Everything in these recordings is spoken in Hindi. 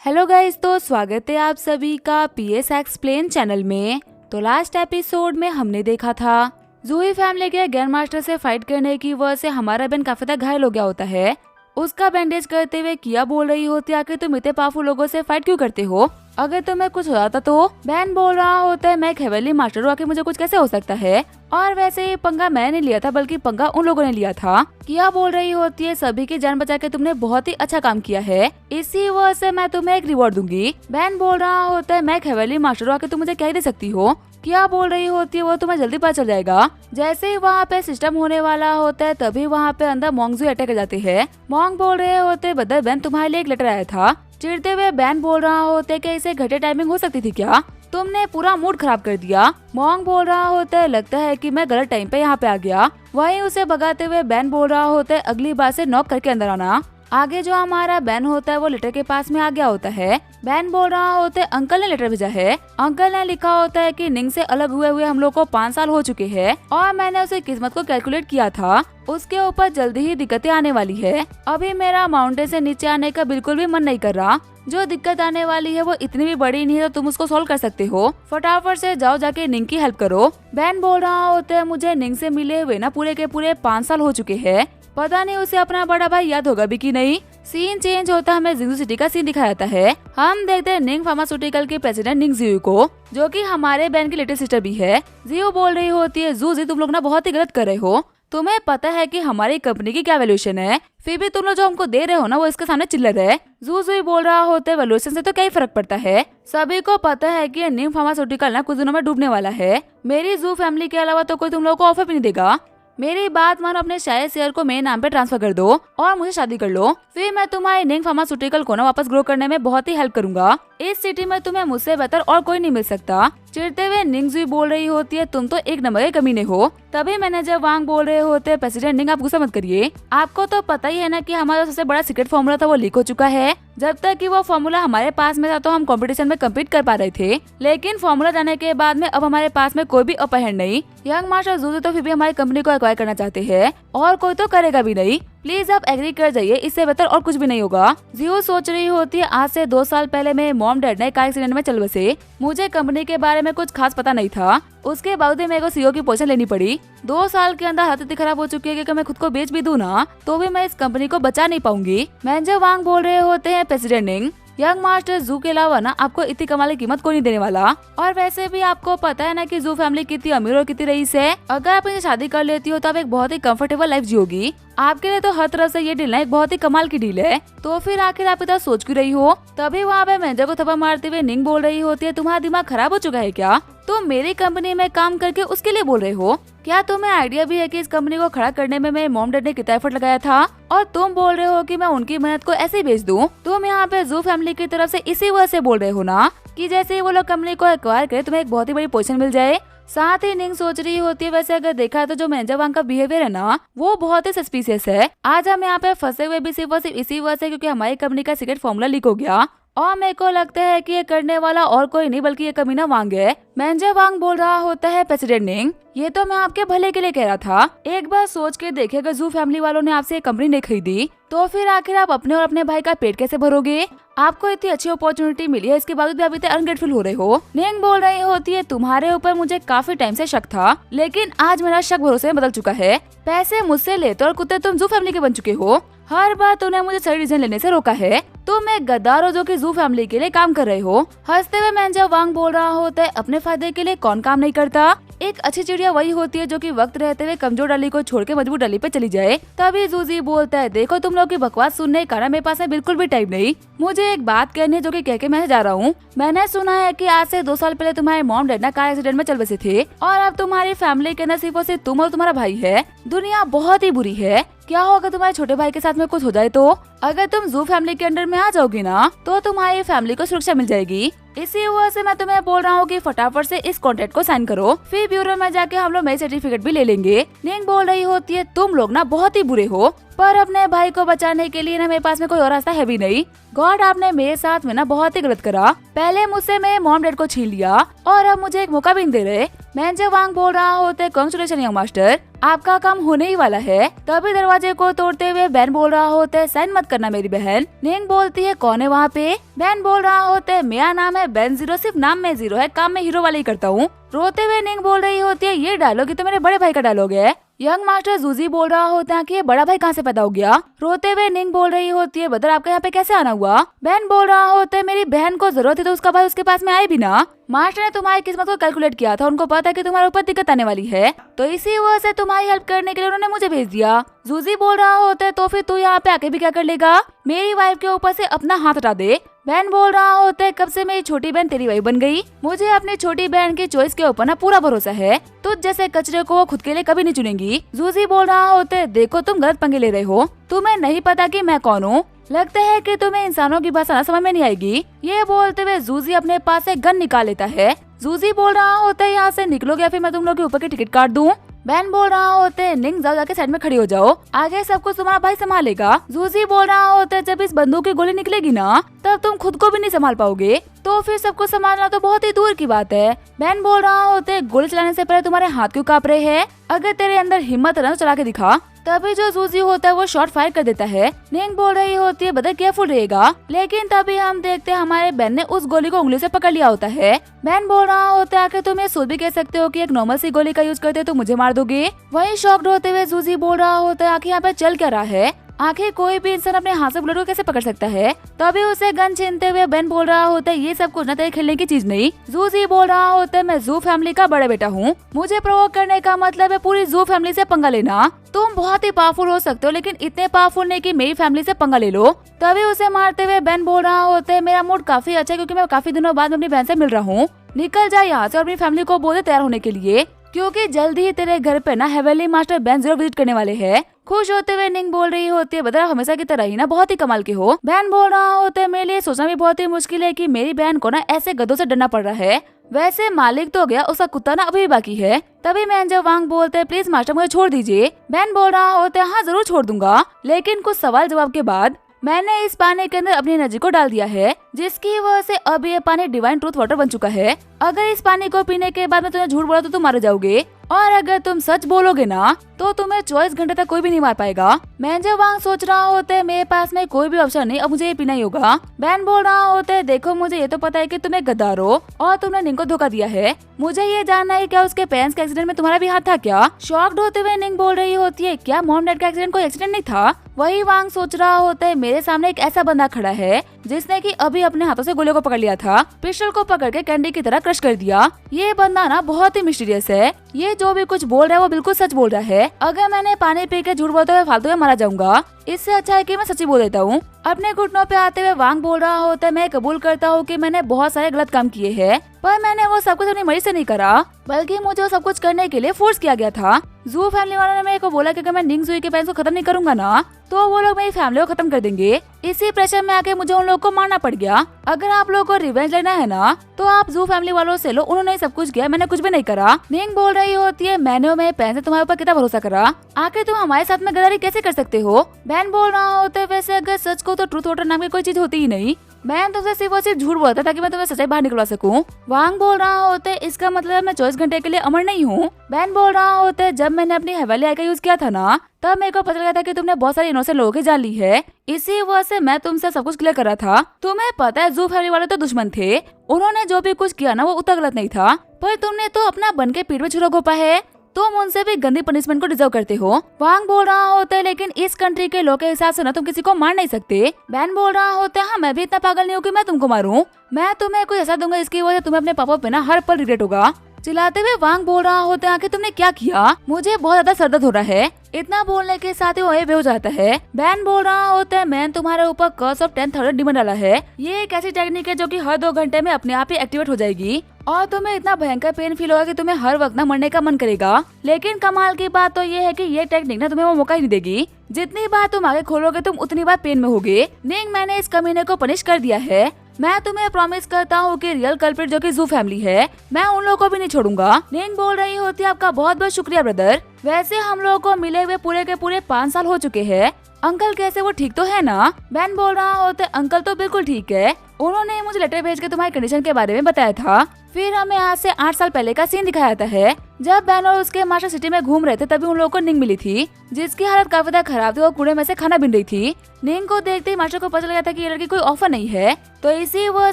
हेलो गाइस, तो स्वागत है आप सभी का पीएस एक्सप्लेन चैनल में। तो लास्ट एपिसोड में हमने देखा था जूही फैमिली के ग्रैंड मास्टर से फाइट करने की वजह से हमारा बहन काफी ज्यादा घायल हो गया होता है। उसका बैंडेज करते हुए किया बोल रही होती है, आखिर तुम इतने पावरफुल लोगों से फाइट क्यों करते हो? अगर तुम्हें कुछ हो जाता तो? बहन बोल रहा होता है, मैं एक हेवनली मास्टर हूँ, आखिर मुझे कुछ कैसे हो सकता है? और वैसे ये पंगा मैंने लिया था, बल्कि पंगा उन लोगों ने लिया था। किया बोल रही होती है, सभी की जान बचा के तुमने बहुत ही अच्छा काम किया है, इसी वजह से मैं तुम्हें एक रिवॉर्ड दूंगी। बहन बोल रहा होता है, मैं एक हेवनली मास्टर हूँ, आखिर तुम मुझे क्या ही दे सकती हो? क्या बोल रही होती है, वो तुम्हें जल्दी पता चल जाएगा। जैसे ही वहाँ पे सिस्टम होने वाला होता है, तभी वहाँ पे अंदर मॉन्ग अटैक कर जाते हैं। मॉन्ग बोल रहे होते, बदर बहन तुम्हारे लिए एक लेटर आया था। चिढ़ते हुए बहन बोल रहा होते कि इसे घटिया टाइमिंग हो सकती थी क्या? तुमने पूरा मूड खराब कर दिया। मॉन्ग बोल रहा होता है, लगता है कि मैं गलत टाइम पे यहाँ पे आ गया। वहीं उसे भगाते हुए बहन बोल रहा होता है, अगली बार से नॉक करके अंदर आना। आगे जो हमारा बहन होता है वो लेटर के पास में आ गया होता है। बहन बोल रहा होता है, अंकल ने लेटर भेजा है। अंकल ने लिखा होता है कि निंग से अलग हुए हम लोग को 5 साल हो चुके हैं और मैंने उसे किस्मत को कैलकुलेट किया था, उसके ऊपर जल्दी ही दिक्कतें आने वाली है। अभी मेरा माउंटेन से नीचे आने का बिल्कुल भी मन नहीं कर रहा। जो दिक्कत आने वाली है वो इतनी भी बड़ी नहीं है, तो तुम उसको सॉल्व कर सकते हो। फटाफट से जाओ, जाके निंग की हेल्प करो। बहन बोल रहा होता है, मुझे निंग से मिले हुए ना पूरे के पूरे 5 साल हो चुके हैं, पता नहीं उसे अपना बड़ा भाई याद होगा भी कि नहीं। सीन चेंज होता, हमें जिंगजू सिटी का सीन दिखाया जाता है। हम देखते हैं निंग फार्मास्यूटिकल के प्रेसिडेंट निंग जियो को, जो कि हमारे बहन की लिटिल सिस्टर भी है। जियो बोल रही होती है, जूजी तुम लोग ना बहुत ही गलत कर रहे हो। तुम्हें पता है कि हमारी कंपनी की क्या वैल्यूएशन है, फिर भी तुम लोग जो हमको दे रहे हो ना वो इसके सामने चिल्लर है। जूजी बोल रहा होता है, वैल्यूएशन से तो क्या ही फर्क पड़ता है। सभी को पता है कि निंग फार्मास्यूटिकल ना कुछ दिनों में डूबने वाला है। मेरी जू फैमिली के अलावा तो कोई तुम लोग को ऑफर भी नहीं देगा। मेरी बात मानो, अपने शेयर को मेरे नाम पे ट्रांसफर कर दो और मुझे शादी कर लो, फिर मैं तुम्हारी निंग फार्मास्यूटिकल को ना वापस ग्रो करने में बहुत ही हेल्प करूंगा। इस सिटी में तुम्हें मुझसे बेहतर और कोई नहीं मिल सकता। चिढ़ते हुए निंग जी बोल रही होती है, तुम तो एक नंबर के कमीने हो। तभी मैनेजर वांग बोल रहे होते हैं, प्रेसिडेंट निंग आप गुस्सा मत करिए, आपको तो पता ही है ना कि हमारा सबसे बड़ा सीक्रेट फॉर्मूला था वो लीक हो चुका है। जब तक कि वो फॉर्मूला हमारे पास में था तो हम कंपटीशन में कम्पीट कर पा रहे थे, लेकिन फॉर्मूला जाने के बाद में अब हमारे पास में कोई भी अपर हैंड नहीं। यंग मास्टर जूजी तो फिर भी हमारी कंपनी को एक्वायर करना चाहते हैं और कोई तो करेगा भी नहीं। प्लीज आप एग्री कर जाइए, इससे बेहतर और कुछ भी नहीं होगा। जियो सोच रही होती है, आज से 2 साल पहले मेरे मॉम डैड ने कार एक्सीडेंट में चल बसे। मुझे कंपनी के बारे में कुछ खास पता नहीं था, उसके बावजूद मेरे को सीईओ की पोजीशन लेनी पड़ी। 2 साल के अंदर हालत इतनी खराब हो चुकी है कि मैं खुद को बेच भी दूं ना तो भी मैं इस कंपनी को बचा नहीं पाऊंगी। मैनेजर वांग बोल रहे होते हैं, प्रेसिडेंट निंग यंग मास्टर जू के अलावा ना आपको इतनी कमाल की कीमत कोई नहीं देने वाला। और वैसे भी आपको पता है ना कि जू फैमिली कितनी अमीर और कितनी रईस है। अगर आप इनसे शादी कर लेती हो तो आप एक बहुत ही कंफर्टेबल लाइफ जियोगी। आपके लिए तो हर तरफ से ये डील ना एक बहुत ही कमाल की डील है, तो फिर आखिर आप इतना सोच क्यों रही हो? तभी वहाँ पे मैनेजर को थप्पड़ मारते हुए निंग बोल रही होती है, तुम्हारा दिमाग खराब हो चुका है क्या? तुम मेरी कंपनी में काम करके उसके लिए बोल रहे हो? क्या तुम्हें आइडिया भी है कि इस कंपनी को खड़ा करने में मेरे मॉम डैड ने कितना एफर्ट लगाया था? और तुम बोल रहे हो कि मैं उनकी मेहनत को ऐसे ही बेच दूं? तुम यहाँ पे जू फैमिली की तरफ से इसी वजह से बोल रहे हो ना कि जैसे ही वो लोग कंपनी को एक्वायर करे तुम्हें एक बहुत ही बड़ी पोजीशन मिल जाए। साथ ही निंग सोच रही होती है, वैसे अगर देखा तो जो मैनेजर वांग का बिहेवियर है ना वो बहुत ही सस्पिशियस है। आज हम यहाँ पे फंसे हुए भी सिर्फ इसी वजह से क्योंकि हमारी कंपनी का सीक्रेट फॉर्मूला लीक हो गया और मेरे को लगता है कि ये करने वाला और कोई नहीं बल्कि ये कमीना वांग है। मैनेजर वांग बोल रहा होता है, प्रेसिडेंट निंग ये तो मैं आपके भले के लिए कह रहा था। एक बार सोच के देखिए, अगर जू फैमिली वालों ने आपसे ये कंपनी नहीं खरीदी तो फिर आखिर आप अपने और अपने भाई का पेट कैसे भरोगे? आपको इतनी अच्छी अपॉर्चुनिटी मिली है, इसके बावजूद भी आप इतने अनग्रेटफुल हो रहे हो। निंग बोल रही होती है, तुम्हारे ऊपर मुझे काफी टाइम से शक था, लेकिन आज मेरा शक भरोसे में बदल चुका है। पैसे मुझसे लेते और कुत्ते तुम जू फैमिली के बन चुके हो। हर बार तुमने मुझे सही डिसीजन लेने से रोका है। तुम एक गद्दार हो जो कि जू फैमिली के लिए काम कर रहे हो। हंसते हुए मैनेजर वांग बोल रहा होता है, अपने फायदे के लिए कौन काम नहीं करता? एक अच्छी चिड़िया वही होती है जो कि वक्त रहते हुए कमजोर डाली को छोड़ के मजबूत डाली पे चली जाए। तभी जूजी बोलता है, देखो तुम लोग की बकवास सुनने का ना मेरे पास में बिल्कुल भी टाइम नहीं। मुझे एक बात कहनी है जो कि कह के मैं जा रहा हूँ। मैंने सुना है कि आज से 2 साल पहले तुम्हारे मॉम डैड ना कार एक्सीडेंट में चल बसे थे और अब तुम्हारी फैमिली के अंदर सिर्फ और सिर्फ तुम और तुम्हारा भाई है। दुनिया बहुत ही बुरी है। क्या हो अगर तुम्हारे छोटे भाई के साथ में कुछ हो जाए तो? अगर तुम जू फैमिली के अंडर में आ जाओगी ना तो तुम्हारी फैमिली को सुरक्षा मिल जाएगी। इसी वजह से मैं तुम्हें बोल रहा हूँ कि फटाफट से इस कॉन्ट्रैक्ट को साइन करो, फिर ब्यूरो में जाके हम लोग नई सर्टिफिकेट भी ले लेंगे। निंग बोल रही होती है, तुम लोग ना बहुत ही बुरे हो, पर अपने भाई को बचाने के लिए ना मेरे पास में कोई और रास्ता है भी नहीं। गॉड आपने मेरे साथ में ना बहुत ही गलत करा। पहले मुझसे मेरे मॉम डैड को छीन लिया और अब मुझे एक मौका भी नहीं दे रहे। मैनेजर वांग बोल रहा होता है, कांग्रेचुलेशन यंग मास्टर, आपका काम होने ही वाला है। तभी दरवाजे को तोड़ते हुए बैन बोल रहा होता है, साइन मत करना मेरी बहन। निंग बोलती है, कौन है वहाँ पे? बैन बोल रहा होता है, मेरा नाम है बैन जीरो, सिर्फ नाम में जीरो है, काम में हीरो वाला ही करता हूँ। रोते हुए निंग बोल रही होती है, ये डायलॉग तो मेरे बड़े भाई का डायलॉग है। यंग मास्टर जूजी बोल रहा होता है कि ये बड़ा भाई कहाँ से पैदा हो गया। रोते हुए निंग बोल रही होती है, बदर आपका यहाँ पे कैसे आना हुआ? बैन बोल रहा होता है, मेरी बहन को जरूरत थी तो उसका भाई उसके पास में आए भी ना। मास्टर ने तुम्हारी किस्मत को कैलकुलेट किया था, उनको पता है कि तुम्हारे ऊपर दिक्कत आने वाली है, तो इसी वजह से तुम्हारी हेल्प करने के लिए उन्होंने मुझे भेज दिया। जूजी बोल रहा होता है, तो फिर तू यहाँ पे आके भी क्या कर लेगा? मेरी वाइफ के ऊपर से अपना हाथ हटा दे। बहन बोल रहा होता है, कब से मेरी छोटी बहन तेरी वाइफ बन गई? मुझे अपनी छोटी बहन की चॉइस के ऊपर ना पूरा भरोसा है, तुझ जैसे कचरे को खुद के लिए कभी नहीं चुनेंगी। जूजी बोल रहा होता है, देखो तुम गलत पंगे ले रहे हो, तुम्हें नहीं पता कि मैं कौन हूँ, लगता है कि तुम्हें इंसानों की भाषा समझ में नहीं आएगी। ये बोलते हुए जूजी अपने पास से गन निकाल लेता है। जूजी बोल रहा होता है, यहाँ से निकलोगे या फिर मैं तुम लोग के ऊपर की टिकट काट दूँ। बैन बोल रहा होते है, निंग जाओ जाके साइड में खड़ी हो जाओ, आगे सब कुछ तुम्हारा भाई संभालेगा। जूजी बोल रहा होता है, जब इस बंदूक की गोली निकलेगी ना तब तुम खुद को भी नहीं संभाल पाओगे, तो फिर सबको संभालना तो बहुत ही दूर की बात है। बैन बोल रहा होते है, गोली चलाने से पहले तुम्हारे हाथ क्यों कांप रहे हैं? अगर तेरे अंदर हिम्मत है ना तो चला के दिखा। तभी जो जूजी होता है वो शॉट फायर कर देता है। निंग बोल रही होती है, बदर केयरफुल रहेगा, लेकिन तभी हम देखते हैं हमारे बैन ने उस गोली को उंगली से पकड़ लिया होता है। बैन बोल रहा होता है, आखिर तुम ये सोच भी कह सकते हो कि एक नॉर्मल सी गोली का यूज करते तो मुझे मार दोगे। वही शॉक्ड होते हुए जूजी बोल रहा होता है, आखिर यहाँ पे चल क्या रहा है? आखिर कोई भी इंसान अपने हाथ से बुलेट को कैसे पकड़ सकता है? तभी उसे गन छीनते हुए बैन बोल रहा होता है, ये सब कुछ न तेरे खेलने की चीज नहीं। जूजी बोल रहा होता है, मैं जू फैमिली का बड़ा बेटा हूँ, मुझे प्रोवोक करने का मतलब है पूरी जू फैमिली से पंगा लेना। तुम बहुत ही पावरफुल हो सकते हो, लेकिन इतने पावरफुल नहीं कि मेरी फैमिली से पंगा ले लो। तभी उसे मारते हुए बैन बोल रहा होता है, मेरा मूड काफी अच्छा है क्योंकि मैं काफी दिनों बाद अपनी बहन से मिल रहा हूँ, निकल जा यहाँ से और अपनी फैमिली को बोले तैयार होने के लिए, क्योंकि जल्दी ही तेरे घर पे ना heavenly master ban zero visit करने वाले हैं। खुश होते हुए निंग बोल रही होती है, बदर हमेशा की तरह ही ना बहुत ही कमाल के हो। बैन बोल रहा होता है, मेरे लिए सोचना भी बहुत ही मुश्किल है कि मेरी बहन को ना ऐसे गधों से डरना पड़ रहा है, वैसे मालिक तो गया, उसका कुत्ता ना अभी बाकी है। तभी मैनेजर वांग बोलते हैं, प्लीज मास्टर मुझे छोड़ दीजिए। बैन बोल रहा होता है, हाँ जरूर छोड़ दूंगा, लेकिन कुछ सवाल जवाब के बाद मैंने इस पानी के अंदर अपनी एनर्जी को डाल दिया है, जिसकी वजह से अब ये पानी डिवाइन ट्रूथ वाटर बन चुका है। अगर इस पानी को पीने के बाद मैं तुम्हें झूठ बोला तो तुम मारे जाओगे, और अगर तुम सच बोलोगे ना तो तुम्हें 24 घंटे तक कोई भी नहीं मार पाएगा। मैनेजर वांग सोच रहा होता है, मेरे पास में कोई भी ऑप्शन नहीं, अब मुझे ये पीना ही होगा। बैन बोल रहा होता है, देखो मुझे ये तो पता है कि तुम्हें गद्दार हो और तुमने निंग को धोखा दिया है, मुझे ये जानना है क्या उसके पेरेंट्स के एक्सीडेंट में तुम्हारा भी हाथ था क्या? शॉक्ड होते हुए निंग बोल रही होती है, क्या मॉम डैड का एक्सीडेंट कोई एक्सीडेंट नहीं था? वही वांग सोच रहा होता है, मेरे सामने एक ऐसा बंदा खड़ा है जिसने कि अभी अपने हाथों से गोले को पकड़ लिया था, पिस्टल को पकड़ के कैंडी की तरह क्रश कर दिया। ये बंदा ना बहुत ही मिस्टीरियस है, ये जो भी कुछ बोल रहा है वो बिल्कुल सच बोल रहा है। अगर मैंने पानी पी के झूठ बोलते हुए फालतू में मारा जाऊंगा, इससे अच्छा है कि मैं सच्ची बोल देता हूँ। अपने घुटनों पे आते हुए वांग बोल रहा होता है, मैं कबूल करता हूँ कि मैंने बहुत सारे गलत काम किए हैं, पर मैंने वो सब कुछ अपनी मर्जी से नहीं करा, बल्कि मुझे वो सब कुछ करने के लिए फोर्स किया गया था। जू फैमिली वालों ने मेरे को बोला कि अगर मैं निंग जुई के पेरेंट्स को खत्म नहीं करूंगा ना तो वो लोग मेरी फैमिली को खत्म कर देंगे। इसी प्रेशर में आके मुझे उन लोगों को मारना पड़ गया। अगर आप लोगों को रिवेंज लेना है ना तो आप जू फैमिली वालों से लो, उन्होंने सब कुछ किया, मैंने कुछ भी नहीं करा। निंग बोल रही होती है, मैंने और मेरे पेरेंट्स ने तुम्हारे ऊपर कितना भरोसा करा, आखिर तुम हमारे साथ में गद्दारी कैसे कर सकते हो? बैन बोल रहा होता है, वैसे अगर सच को तो ट्रूथ वाटर नाम की कोई चीज होती ही नहीं, मैं तुमसे सिर्फ और सिर्फ झूठ बोलता ताकि मैं तुम्हें सच्चाई बाहर निकलवा सकूं। वांग बोल रहा होता है, इसका मतलब मैं 24 घंटे के लिए अमर नहीं हूँ। बैन बोल रहा होता है, जब मैंने अपनी हेवनली आई का यूज किया था ना तब मेरे को पता लगा था कि तुमने बहुत सारे इनोसेंट लोगों की जान ली है, इसी वजह से मैं तुमसे सब कुछ क्लियर कर रहा था। तुम्हें पता है जू फैमिली वाले तो दुश्मन थे, उन्होंने जो भी कुछ किया ना वो उतना गलत नहीं था, पर तुमने तो अपना बन के पीठ में छुरा घोपा है, तुम उनसे भी गंदी पनिशमेंट को डिजर्व करते हो। वांग बोल रहा होता है, लेकिन इस कंट्री के लोग के हिसाब से ना तुम किसी को मार नहीं सकते। बैन बोल रहा होता है, हाँ मैं भी इतना पागल नहीं हूँ कि मैं तुमको मारूं, मैं तुम्हें कुछ ऐसा दूंगा इसकी वजह से तुम्हें अपने पापा पे ना हर पल रिग्रेट होगा। चिल्लाते हुए वांग बोल रहा होता है, आखिर तुमने क्या किया? मुझे बहुत ज्यादा सरदर्द हो रहा है। इतना बोलने के साथ ही वो बेहोश हो जाता है। बैन बोल रहा होता है, मैंने तुम्हारे ऊपर कर्स ऑफ 10,000 डिमन डाला है, ये एक ऐसी टेक्निक है जो कि हर 2 घंटे में अपने आप ही एक्टिवेट हो जाएगी और तुम्हें इतना भयंकर पेन फील होगा कि तुम्हें हर वक्त ना मरने का मन करेगा। लेकिन कमाल की बात तो ये है कि ये टेक्निक ना तुम्हें वो मौका ही नहीं देगी, जितनी बार तुम आगे खोलोगे तुम उतनी बार पेन में होगे। निंग, मैंने इस कमीने को पनिश कर दिया है, मैं तुम्हें प्रॉमिस करता हूँ कि रियल कल्प्रिट जो कि जू फैमिली है, मैं उन लोगों को भी नहीं छोड़ूंगा। निंग बोल रही होती है, आपका बहुत बहुत शुक्रिया ब्रदर, वैसे हम लोगों को मिले हुए पूरे के पूरे 5 साल हो चुके हैं, अंकल कैसे, वो ठीक तो है ना? बैन बोल रहा होता है अंकल तो बिल्कुल ठीक है, उन्होंने मुझे लेटर भेज के तुम्हारी कंडीशन के बारे में बताया था। फिर हमें आज से 8 साल पहले का सीन दिखाया जाता है, जब बैन और उसके मास्टर सिटी में घूम रहे थे, तभी उन लोगों को निंग मिली थी, जिसकी हालत काफी ज्यादा खराब थी। वो कूड़े में से खाना बीन रही थी। निंग को देखते ही मास्टर को पता लगा था कि ये लड़की कोई ऑफर नहीं है, तो इसी वजह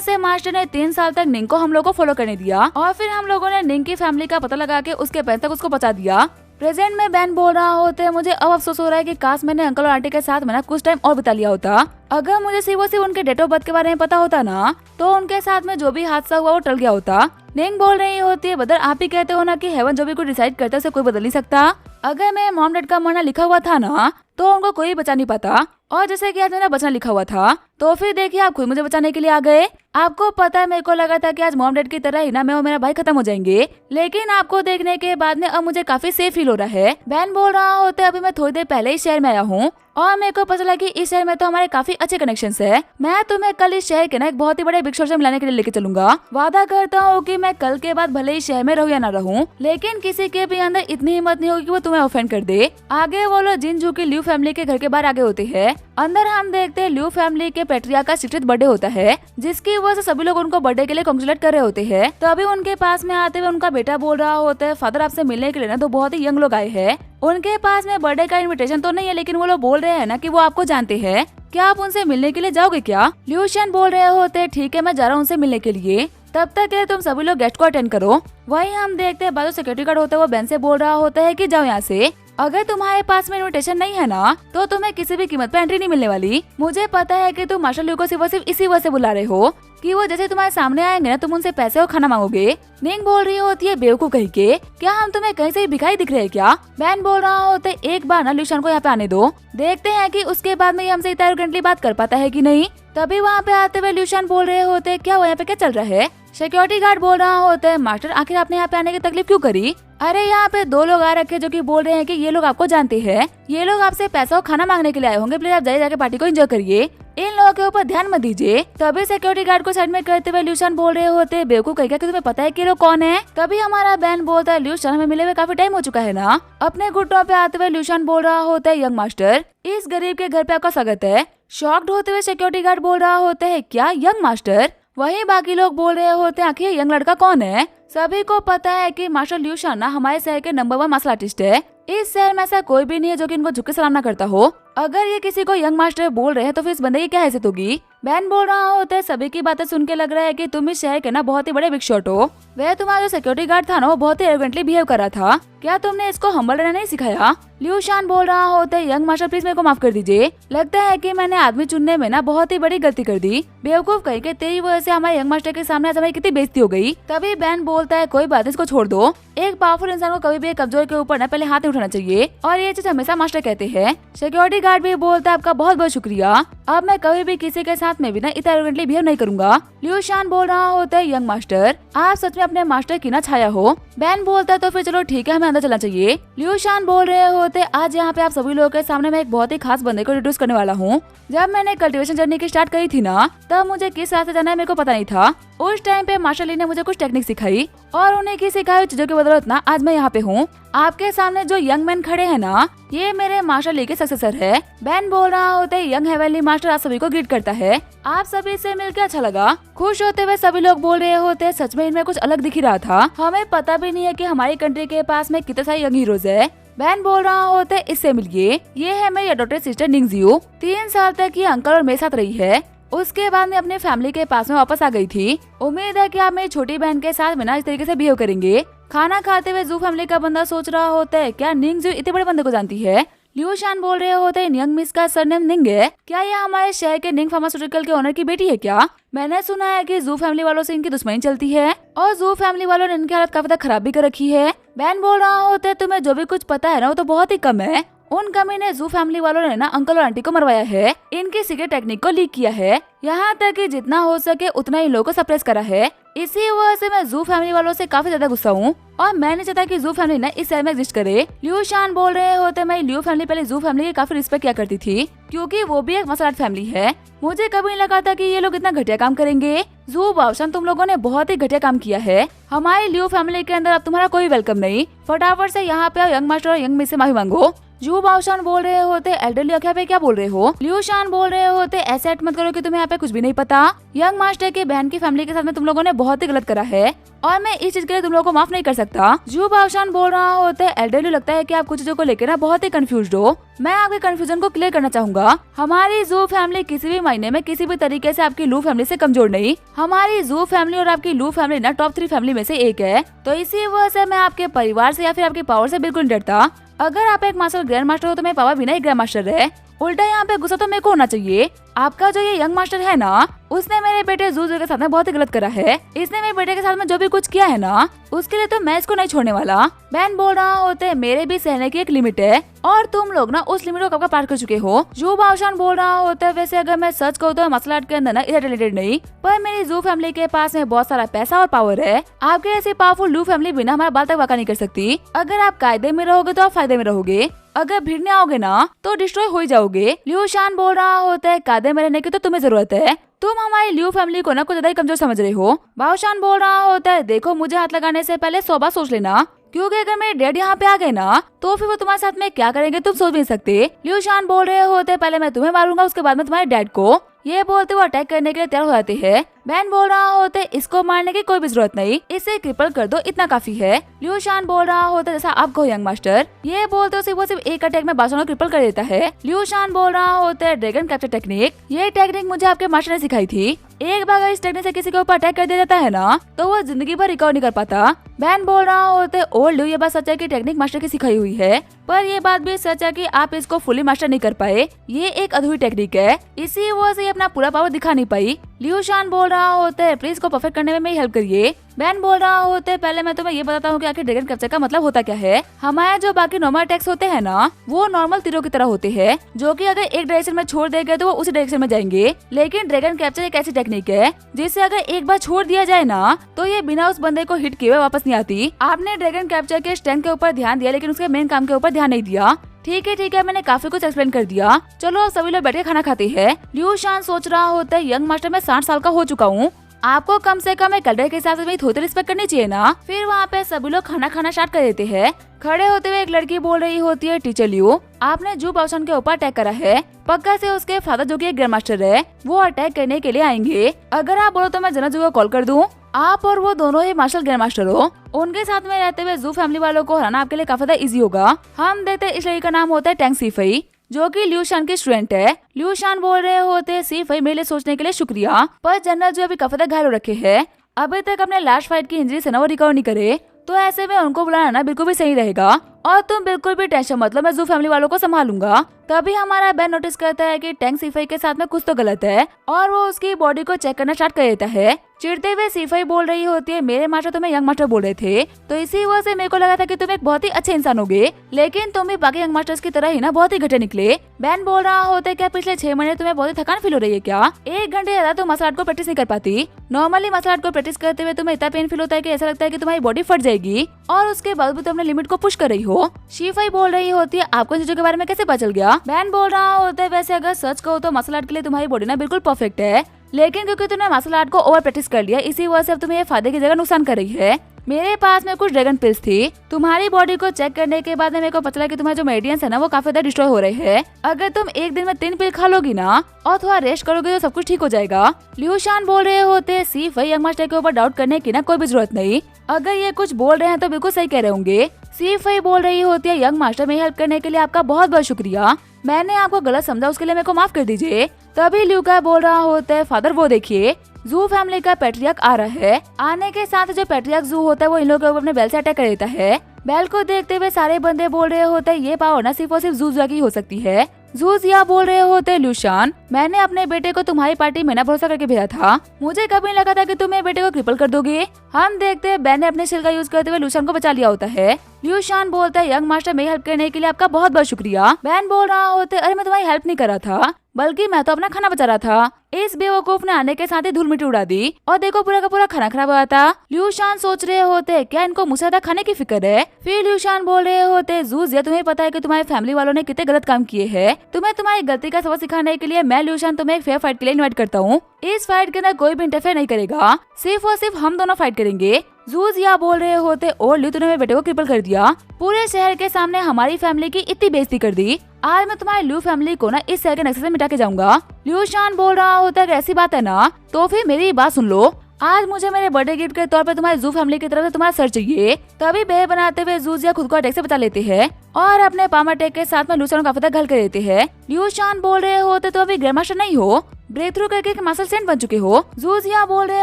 से मास्टर ने 3 साल तक निंग को हम लोग को फॉलो करने दिया। और फिर हम लोगों ने निंग की फैमिली का पता लगा के उसके पैर तक उसको बचा दिया। प्रेजेंट में बैन बोल रहा होते है मुझे अब अफसोस हो रहा है कि काश मैंने अंकल और आंटी के साथ में ना कुछ टाइम और बिता लिया होता। अगर मुझे सिर्फ उनके डेट ऑफ बर्थ के बारे में पता होता ना, तो उनके साथ में जो भी हादसा हुआ वो टल गया होता। निंग बोल रही होती है बदर, आप ही कहते हो ना कि हेवन जो भी कुछ डिसाइड करता है उसे कोई बदल नहीं सकता। अगर मैं मॉम डैड का मरना लिखा हुआ था ना, तो उनको कोई बचा नहीं पाता, और जैसे कि आज मेरा बचना लिखा हुआ था, तो फिर देखिए आप खुद मुझे बचाने के लिए आ गए। आपको पता है मेरे को लगा था कि आज मॉम डैड की तरह ही ना मैं और मेरा भाई खत्म हो जाएंगे, लेकिन आपको देखने के बाद में अब मुझे काफी सेफ फील हो रहा है। बैन बोल रहा होता है अभी मैं थोड़ी देर पहले ही शहर में आया हूँ, और मेरे को पता लगा कि इस शहर में तो हमारे काफी अच्छे कनेक्शंस है। मैं तुम्हें कल इस शहर के ना एक बहुत ही बड़े बिग शॉट से मिलाने के लिए लेके चलूंगा। वादा करता हूँ कि मैं कल के बाद भले ही शहर में रहूं या ना रहूं, लेकिन किसी के भी अंदर इतनी हिम्मत नहीं होगी कि वो तुम्हें ऑफेंड कर दे। आगे वो लोग जिनजू की ल्यू फैमिली के घर के बाहर आगे होते हैं। अंदर हम देखते हैं ल्यू फैमिली के पेट्रिया का सीक्रेट बर्थडे होता है, जिसकी वजह से सभी लोग उनको बर्थडे के लिए कांग्रेचुलेट कर रहे होते हैं। तो अभी उनके पास में आते हुए उनका बेटा बोल रहा होता है फादर आपसे मिलने के लिए ना तो बहुत ही यंग लोग आए हैं। उनके पास में बर्थडे का इनविटेशन तो नहीं है, लेकिन वो लोग बोल रहे हैं ना कि वो आपको जानते हैं, क्या आप उनसे मिलने के लिए जाओगे क्या? ल्यूशियन बोल रहे होते ठीक है मैं जा रहा हूँ उनसे मिलने के लिए, तब तक के तुम सभी लोग गेस्ट को अटेंड करो। वही हम देखते हैं बाजू सिक्योरिटी गार्ड होता है वो बेन से बोल रहा होता है कि जाओ यहाँ से, अगर तुम्हारे पास में इनविटेशन नहीं है ना तो तुम्हें किसी भी कीमत पे एंट्री नहीं मिलने वाली। मुझे पता है कि तुम मार्शल ल्यू को सिर्फ इसी वजह से बुला रहे हो कि वो जैसे तुम्हारे सामने आएंगे ना तुम उनसे पैसे और खाना मांगोगे। निंग बोल रही होती है बेवकूफ कहीं के, क्या हम तुम्हें कहीं से भिखारी दिख रहे हैं क्या? बैन बोल रहा होता है एक बार ना ल्यूशियन को यहाँ पे आने दो, देखते हैं कि उसके बाद में हमसे इतना एरोगेंटली बात कर पाता है कि नहीं। तभी वहाँ पे आते हुए ल्यूशियन बोल रहे होते क्या वो यहाँ पे क्या चल रहा है? सिक्योरिटी गार्ड बोल रहा होता है मास्टर आखिर आपने यहाँ पे आने की तकलीफ क्यों करी? अरे यहाँ पे 2 लोग आ रखे जो कि बोल रहे हैं कि ये लोग आपको जानते हैं, ये लोग आपसे पैसा और खाना मांगने के लिए आए होंगे, प्लीज आप जाके पार्टी को एंजॉय करिए, इन लोगों के ऊपर ध्यान मत दीजिए। तभी सिक्योरिटी गार्ड को साइड में करते हुए ल्यूशियन बोल रहे होते बेवकूफ कहेगा कि तुम्हें पता है कि लोग कौन है? तभी हमारा बैन बोलता है ल्यूशियन हमें मिले हुए काफी टाइम हो चुका है ना। अपने घुटनों पे आते हुए ल्यूशियन बोल रहा होता है यंग मास्टर इस गरीब के घर पे आपका स्वागत है। शॉक्ड होते हुए सिक्योरिटी गार्ड बोल रहा होता है क्या यंग मास्टर? वही बाकी लोग बोल रहे होते हैं आखिर यंग लड़का कौन है? सभी को पता है कि मास्टर ल्यूशियन ना हमारे शहर के नंबर 1 मार्शल आर्टिस्ट है। इस शहर में ऐसा कोई भी नहीं है जो कि इनको झुक के सलाम ना करता हो। अगर ये किसी को यंग मास्टर बोल रहे हैं तो फिर इस बंदे की क्या हैसियत होगी? बैन बोल रहा होता है सभी की बातें सुन के लग रहा है कि तुम इस शहर के ना बहुत ही बड़े बिग शॉट हो। वह तुम्हारा जो सिक्योरिटी गार्ड था ना वो बहुत ही एरोगेंटली बिहेव कर रहा था, क्या तुमने इसको हम्बल रहना नहीं सिखाया? ल्यूशियन बोल रहा होता है यंग मास्टर प्लीज मेरे को माफ कर दीजिए, लगता है कि मैंने आदमी चुनने में ना बहुत ही बड़ी गलती कर दी। बेवकूफ कहीं के तेरी वजह से हमारे यंग मास्टर के सामने आज हमारी कितनी बेइज्जती हो गई। तभी बैन बोलता है कोई बात इसको छोड़ दो, एक पावरफुल इंसान को कभी भी एक कमजोर के ऊपर ना पहले हाथ नहीं उठाना चाहिए, और ये चीज हमेशा मास्टर कहते हैं। सिक्योरिटी गार्ड भी बोलता है आपका बहुत बहुत शुक्रिया, अब मैं कभी भी किसी के साथ में भी ना इतना एरोगेंटली बिहेव नहीं करूंगा। ल्यूशियन बोल रहा होता है यंग मास्टर आप सच में अपने मास्टर की ना छाया हो। बैन बोलता है तो फिर चलो ठीक है हमें अंदर चलना चाहिए। ल्यूशियन बोल रहे होते आज यहाँ पे आप सभी लोगों के सामने मैं एक बहुत ही खास बंदे को इंट्रोड्यूस करने वाला हूँ। जब मैंने कल्टीवेशन जर्नी की स्टार्ट करी थी ना तब मुझे किस रास्ते जाना है मेरे को पता नहीं था। उस टाइम पे मास्टर ली ने मुझे कुछ टेक्निक सिखाई और उन्हीं की सिखाई चीजों की बदौलत ना आज मैं यहाँ पे हूँ। आपके सामने जो यंग मैन खड़े हैं ना ये मेरे मास्टर ली के सक्सेसर है। बैन बोल रहा होता है यंग हेवनली मास्टर आप सभी को ग्रीट करता है, आप सभी से मिलकर अच्छा लगा। खुश होते हुए सभी लोग बोल रहे होते सच में इनमें कुछ अलग दिख ही रहा था, हमें पता भी नहीं है कि हमारी कंट्री के पास में कितने सारे यंग हीरोज है। बैन बोल रहा होता है इससे मिलिए, ये है मेरी अडॉप्टेड सिस्टर निंग जियो, 3 साल तक ये अंकल और मेरे साथ रही है, उसके बाद मैं अपने फैमिली के पास में वापस आ गई थी। उम्मीद है कि आप मेरी छोटी बहन के साथ में ना इस तरीके से बिहेव करेंगे। खाना खाते हुए जू फैमिली का बंदा सोच रहा होता है क्या निंग जियो इतने बड़े बंदे को जानती है? ल्यूशियन बोल रहे होते हैं यंग मिस का सरनेम निंग है, क्या ये हमारे शहर के निंग फार्मास्यूटिकल के ओनर की बेटी है क्या? मैंने सुना है कि जू फैमिली वालों से इनकी दुश्मनी चलती है और जू फैमिली वालों ने इनकी हालत काफी खराब भी कर रखी है। बैन बोल रहा होता है तुम्हें जो भी कुछ पता है ना वो तो बहुत ही कम है। उन कमीने जू फैमिली वालों ने ना अंकल और आंटी को मरवाया है, इनकी सीक्रेट टेक्निक को लीक किया है, यहाँ तक कि जितना हो सके उतना ही लोगों को सप्रेस करा है। इसी वजह से मैं जू फैमिली वालों से काफी ज्यादा गुस्सा हूँ और मैं नहीं चाहता कि जू फैमिली ना इस शहर में एग्जिस्ट करे। ल्यूशियन बोल रहे होते मैं ल्यू फैमिली पहले जू फैमिली की काफी रिस्पेक्ट किया करती थी क्योंकि वो भी एक मार्शल आर्ट फैमिली है। मुझे कभी नहीं लगा था कि ये लोग इतना घटिया काम करेंगे। जू बावशन तुम लोगों ने बहुत ही घटिया काम किया है, हमारी ल्यू फैमिली के अंदर अब तुम्हारा कोई वेलकम नहीं, फटाफट से यहाँ पे यंग मास्टर और यंग मिस से माफी मांगो। जू बाओशान बोल रहे होते एल्डर लिया पे क्या बोल रहे हो। लिू शान बोल रहे होते ऐसे एक्ट मत करो कि तुम्हें यहाँ पे कुछ भी नहीं पता। यंग मास्टर की बहन की फैमिली के साथ में तुम लोगों ने बहुत ही गलत करा है और मैं इस चीज के लिए तुम लोगों को माफ नहीं कर सकता। जू बाओशान बोल रहा होते एल्डर लियू लगता है कि आप कुछ चीजों को लेकर ना बहुत ही कंफ्यूज हो। मैं आपके कंफ्यूजन को क्लियर करना चाहूंगा। हमारी जू फैमिली किसी भी महीने में किसी भी तरीके से आपकी लू फैमिली से कमजोर नहीं। हमारी जू फैमिली और आपकी लू फैमिली ना टॉप 3 फैमिली में से एक है। तो इसी वजह से मैं आपके परिवार से या फिर आपकी पावर से बिल्कुल नहीं डरता। अगर आप एक मास्टर ग्रैंड मास्टर हो तो मेरे पापा भी ना एक ग्रैंड मास्टर है। उल्टा यहाँ पे गुस्सा तो मेरे को होना चाहिए। आपका जो ये यंग मास्टर है ना, उसने मेरे बेटे जूजू के साथ में बहुत ही गलत करा है। इसने मेरे बेटे के साथ में जो भी कुछ किया है ना, उसके लिए तो मैं इसको नहीं छोड़ने वाला। बैन बोल रहा होते मेरे भी सहने की एक लिमिट है और तुम लोग ना उस लिमिट को कब का पार कर चुके हो। जू बाओशान बोल रहा होता वैसे अगर मैं सच कहूँ तो मसला आर्ट के अंदर ना इधर रिलेटेड नहीं, पर मेरी जू फैमिली के पास में बहुत सारा पैसा और पावर है। आपके ऐसी पावरफुल लू फैमिली बिना हमारा बाल तक वाका नहीं कर सकती। अगर आप कायदे में रहोगे तो आप फायदे में रहोगे, अगर भिड़ने आओगे ना तो डिस्ट्रॉय हो ही जाओगे। लिू शान बोल रहा होता है कायदे में रहने की तो तुम्हें जरूरत है। तुम हमारी लियो फैमिली को ना कुछ ज्यादा ही कमजोर समझ रहे हो। बाओशान बोल रहा होता है देखो मुझे हाथ लगाने से पहले 100 बार सोच लेना, क्योंकि अगर मेरे डैड यहाँ पे आ गए ना तो फिर वो तुम्हारे साथ में क्या करेंगे तुम सोच नहीं सकते। लियो शान बोल रहे होते पहले मैं तुम्हें मारूंगा उसके बाद में तुम्हारे डैड को। ये बोलते वो अटैक करने के लिए तैयार हो जाते हैं। बैन बोल रहा होते इसको मारने की कोई भी जरूरत नहीं, इसे क्रिपल कर दो इतना काफी है। लियो शान बोल रहा होता जैसा आप कहो यंग मास्टर। ये बोलते वो सिर्फ एक अटैक में बादशाह को क्रिपल कर देता है। लियो शान बोल रहा होता है ड्रैगन कैप्चर टेक्निक, ये टेक्निक मुझे आपके मास्टर ने सिखाई थी। एक बार अगर इस टेक्निक से किसी के ऊपर अटैक कर दिया जाता है ना तो वो जिंदगी भर रिकवर नहीं कर पाता। बैन बोल रहा होते ओल्ड लियो ये बात सच है कि टेक्निक मास्टर की सिखाई हुई है, पर ये बात भी सच है कि आप इसको फुली मास्टर नहीं कर पाए। ये एक अधूरी टेक्निक है, इसी वजह से ये अपना पूरा पावर दिखा नहीं पाई। लियो शान बोल रहा होता है प्लीज को परफेक्ट करने में मेरी हेल्प करिए। बैन बोल रहा होते पहले मैं तुम्हें ये बताता हूँ कि आखिर ड्रैगन कैप्चर का मतलब होता क्या है। हमारे जो बाकी नॉर्मल अटैक्स होते हैं ना वो नॉर्मल तीरों की तरह होते हैं, जो कि अगर एक डायरेक्शन में छोड़ देंगे तो वो उसी डायरेक्शन में जाएंगे। लेकिन ड्रैगन कैप्चर एक ऐसी टेक्निक है जिससे अगर एक बार छोड़ दिया जाए ना तो ये बिना उस बंदे को हिट किए हुए वापस नहीं आती। आपने ड्रैगन कैप्चर के स्ट्रेंथ के ऊपर ध्यान दिया लेकिन उसके मेन काम के ऊपर ध्यान नहीं दिया। ठीक है मैंने काफी कुछ एक्सप्लेन कर दिया, चलो अब सभी लोग बैठे खाना खाते हैं। लियो शान सोच रहा होता है यंग मास्टर मैं 60 साल का हो चुका हूँ, आपको कम से कम एक एल्डर के हिसाब से मेरी थोड़ी रिस्पेक्ट करनी चाहिए ना। फिर वहाँ पे सभी लोग खाना खाना स्टार्ट कर देते हैं। खड़े होते हुए एक लड़की बोल रही होती है टीचर लियो आपने जू बाओशान के ऊपर अटैक करा है, पक्का से उसके फादर जो कि एक ग्रैंड मास्टर है वो अटैक करने के लिए आएंगे। अगर आप बोलो तो मैं जनरल जू को कॉल कर दूं। आप और वो दोनों ही मार्शल ग्रैंड मास्टर हो, उनके साथ में रहते हुए जू फैमिली वालों को हराना आपके लिए काफी ज्यादा इजी होगा। हम देखते हैं इस लड़की का नाम होता है टैंग सीफई, जो कि लियो शान की स्टूडेंट है। लियो शान बोल रहे होते सीफई मेरे लिए सोचने के लिए शुक्रिया, पर जनरल जो अभी काफी ज्यादा घायल हो रखे हैं, अभी तक अपने लास्ट फाइट की इंजरी से ना वो रिकवर नहीं करे, तो ऐसे में उनको बुलाना ना बिल्कुल भी सही रहेगा। और तुम बिल्कुल भी टेंशन मत लो, मैं जू फैमिली वालों को संभालूंगा। तभी हमारा बैन नोटिस करता है कि टैंग सीफई के साथ में कुछ तो गलत है और वो उसकी बॉडी को चेक करना स्टार्ट कर देता है। चिढ़ते हुए सीफई बोल रही होती है मेरे मास्टर तुम्हें यंग मास्टर बोल रहे थे, तो इसी वजह से मेरे को लगा था कि तुम एक बहुत ही अच्छे इंसान होगे, लेकिन तुम भी बाकी यंग मास्टर्स की तरह ही ना बहुत ही घटे निकले। बैन बोल रहा होता है क्या पिछले 6 महीने तुम्हें बहुत ही थकान फील हो रही है क्या? 1 घंटे ज्यादा तुम मार्शल आर्ट को प्रैक्टिस नहीं कर पाती। नॉर्मली मार्शल आर्ट को प्रैक्टिस करते हुए तुम्हें इतना पेन फील होता है कि ऐसा लगता है कि तुम्हारी बॉडी फट जाएगी और उसके बाद भी तुम अपने लिमिट को पुश कर रही हो। सीफई बोल रही होती है आपको इन चीजों के बारे में कैसे पता चल गया? बैन बोल रहा होता है वैसे अगर सच कहो तो मार्शल आर्ट के लिए तुम्हारी बॉडी ना बिल्कुल परफेक्ट है, लेकिन क्योंकि तुमने मार्शल आर्ट को ओवर प्रैक्टिस कर लिया इसी वजह से अब तुम्हें फायदे की जगह नुकसान कर रही है। मेरे पास में कुछ ड्रैगन पिल्स थी, तुम्हारी बॉडी को चेक करने के बाद मेरे को पता चला कि तुम्हारे जो मेडियंस है ना वो काफी ज्यादा डिस्ट्रॉय हो रहे हैं। अगर तुम एक दिन में 3 पिल खा लोगी ना और थोड़ा रेस्ट करोगे तो सब कुछ ठीक हो जाएगा। लियो शान बोल रहे होते सीफई यंग मास्टर के ऊपर डाउट करने की ना कोई भी जरूरत नहीं, अगर ये कुछ बोल रहे हैं तो बिल्कुल सही कह रहे होंगे। सीफई बोल रही होती है यंग मास्टर मेरी हेल्प करने के लिए आपका बहुत बहुत शुक्रिया, मैंने आपको गलत समझा उसके लिए मेरे को माफ कर दीजिए। तभी ल्यूका बोल रहा होता है फादर वो देखिए जू फैमिली का पैट्रियर्क आ रहा है। आने के साथ जो पैट्रियर्क जू होता है वो इन लोगों के ऊपर अपने बेल से अटैक कर देता है। बेल को देखते हुए सारे बंदे बोल रहे होते हैं ये पावर ना सिर्फ और सिर्फ जूजिया की हो सकती है। जूजिया बोल रहे होते हैं ल्यूशान मैंने अपने बेटे को तुम्हारी पार्टी में ना भरोसा करके भेजा था, मुझे कभी नहीं लगा था कि तुम मेरे बेटे को क्रिपल कर दोगे। हम देखते हैं बैन ने अपने शिल का यूज करते हुए ल्यूशान को बचा लिया होता है। ल्यूशान बोलता है यंग मास्टर मेरी हेल्प करने के लिए आपका बहुत बहुत शुक्रिया। बैन बोल रहा होता है अरे मैं तुम्हारी हेल्प नहीं कर रहा था, बल्कि मैं तो अपना खाना बचा रहा था। इस बेवकूफ ने आने के साथ ही धूल मिट्टी उड़ा दी और देखो पूरा का पूरा खाना खराब हुआ था। ल्यूशान सोच रहे होते क्या इनको मुझसे ज्यादा खाने की फिक्र है। फिर ल्यूशान बोल रहे होते जूजिया तुम्हें पता है कि तुम्हारी फैमिली वालों ने कितने गलत काम किए हैं। तुम्हें तुम्हारी गलती का सबक सिखाने के लिए मैं ल्यूशान तुम्हें एक फेयर फाइट के लिए इनवाइट करता हूँ। इस फाइट के अंदर कोई भी इंटरफेयर नहीं करेगा, सिर्फ और सिर्फ हम दोनों फाइट करेंगे। जूजिया बोल रहे होते और ल्यू तूने मेरे बेटे को क्रिपल कर दिया, पूरे शहर के सामने हमारी फैमिली की इतनी बेइज्जती कर दी। आज मैं तुम्हारी ल्यू फैमिली को ना इस शहर के नक्शे से मिटा के जाऊंगा। ल्यूशान बोल रहा होता है ऐसी बात है ना, तो फिर मेरी बात सुन लो। आज मुझे मेरे बर्थडे गिफ्ट के तौर पर तुम्हारी जू फैमिली की तरफ से तुम्हारा सर चाहिए। तभी बेह बनाते हुए जूजिया खुद को अटैक से बचा लेते हैं और अपने पाम अटैक के साथ में ल्यूशान को काफी घायल कर देते हैं। ल्यूशान बोल रहे होते तो अभी ग्रैंड मास्टर नहीं हो, ब्रेक थ्रू करके एक मार्शल सेंट बन चुके हो। जूजिया बोल रहे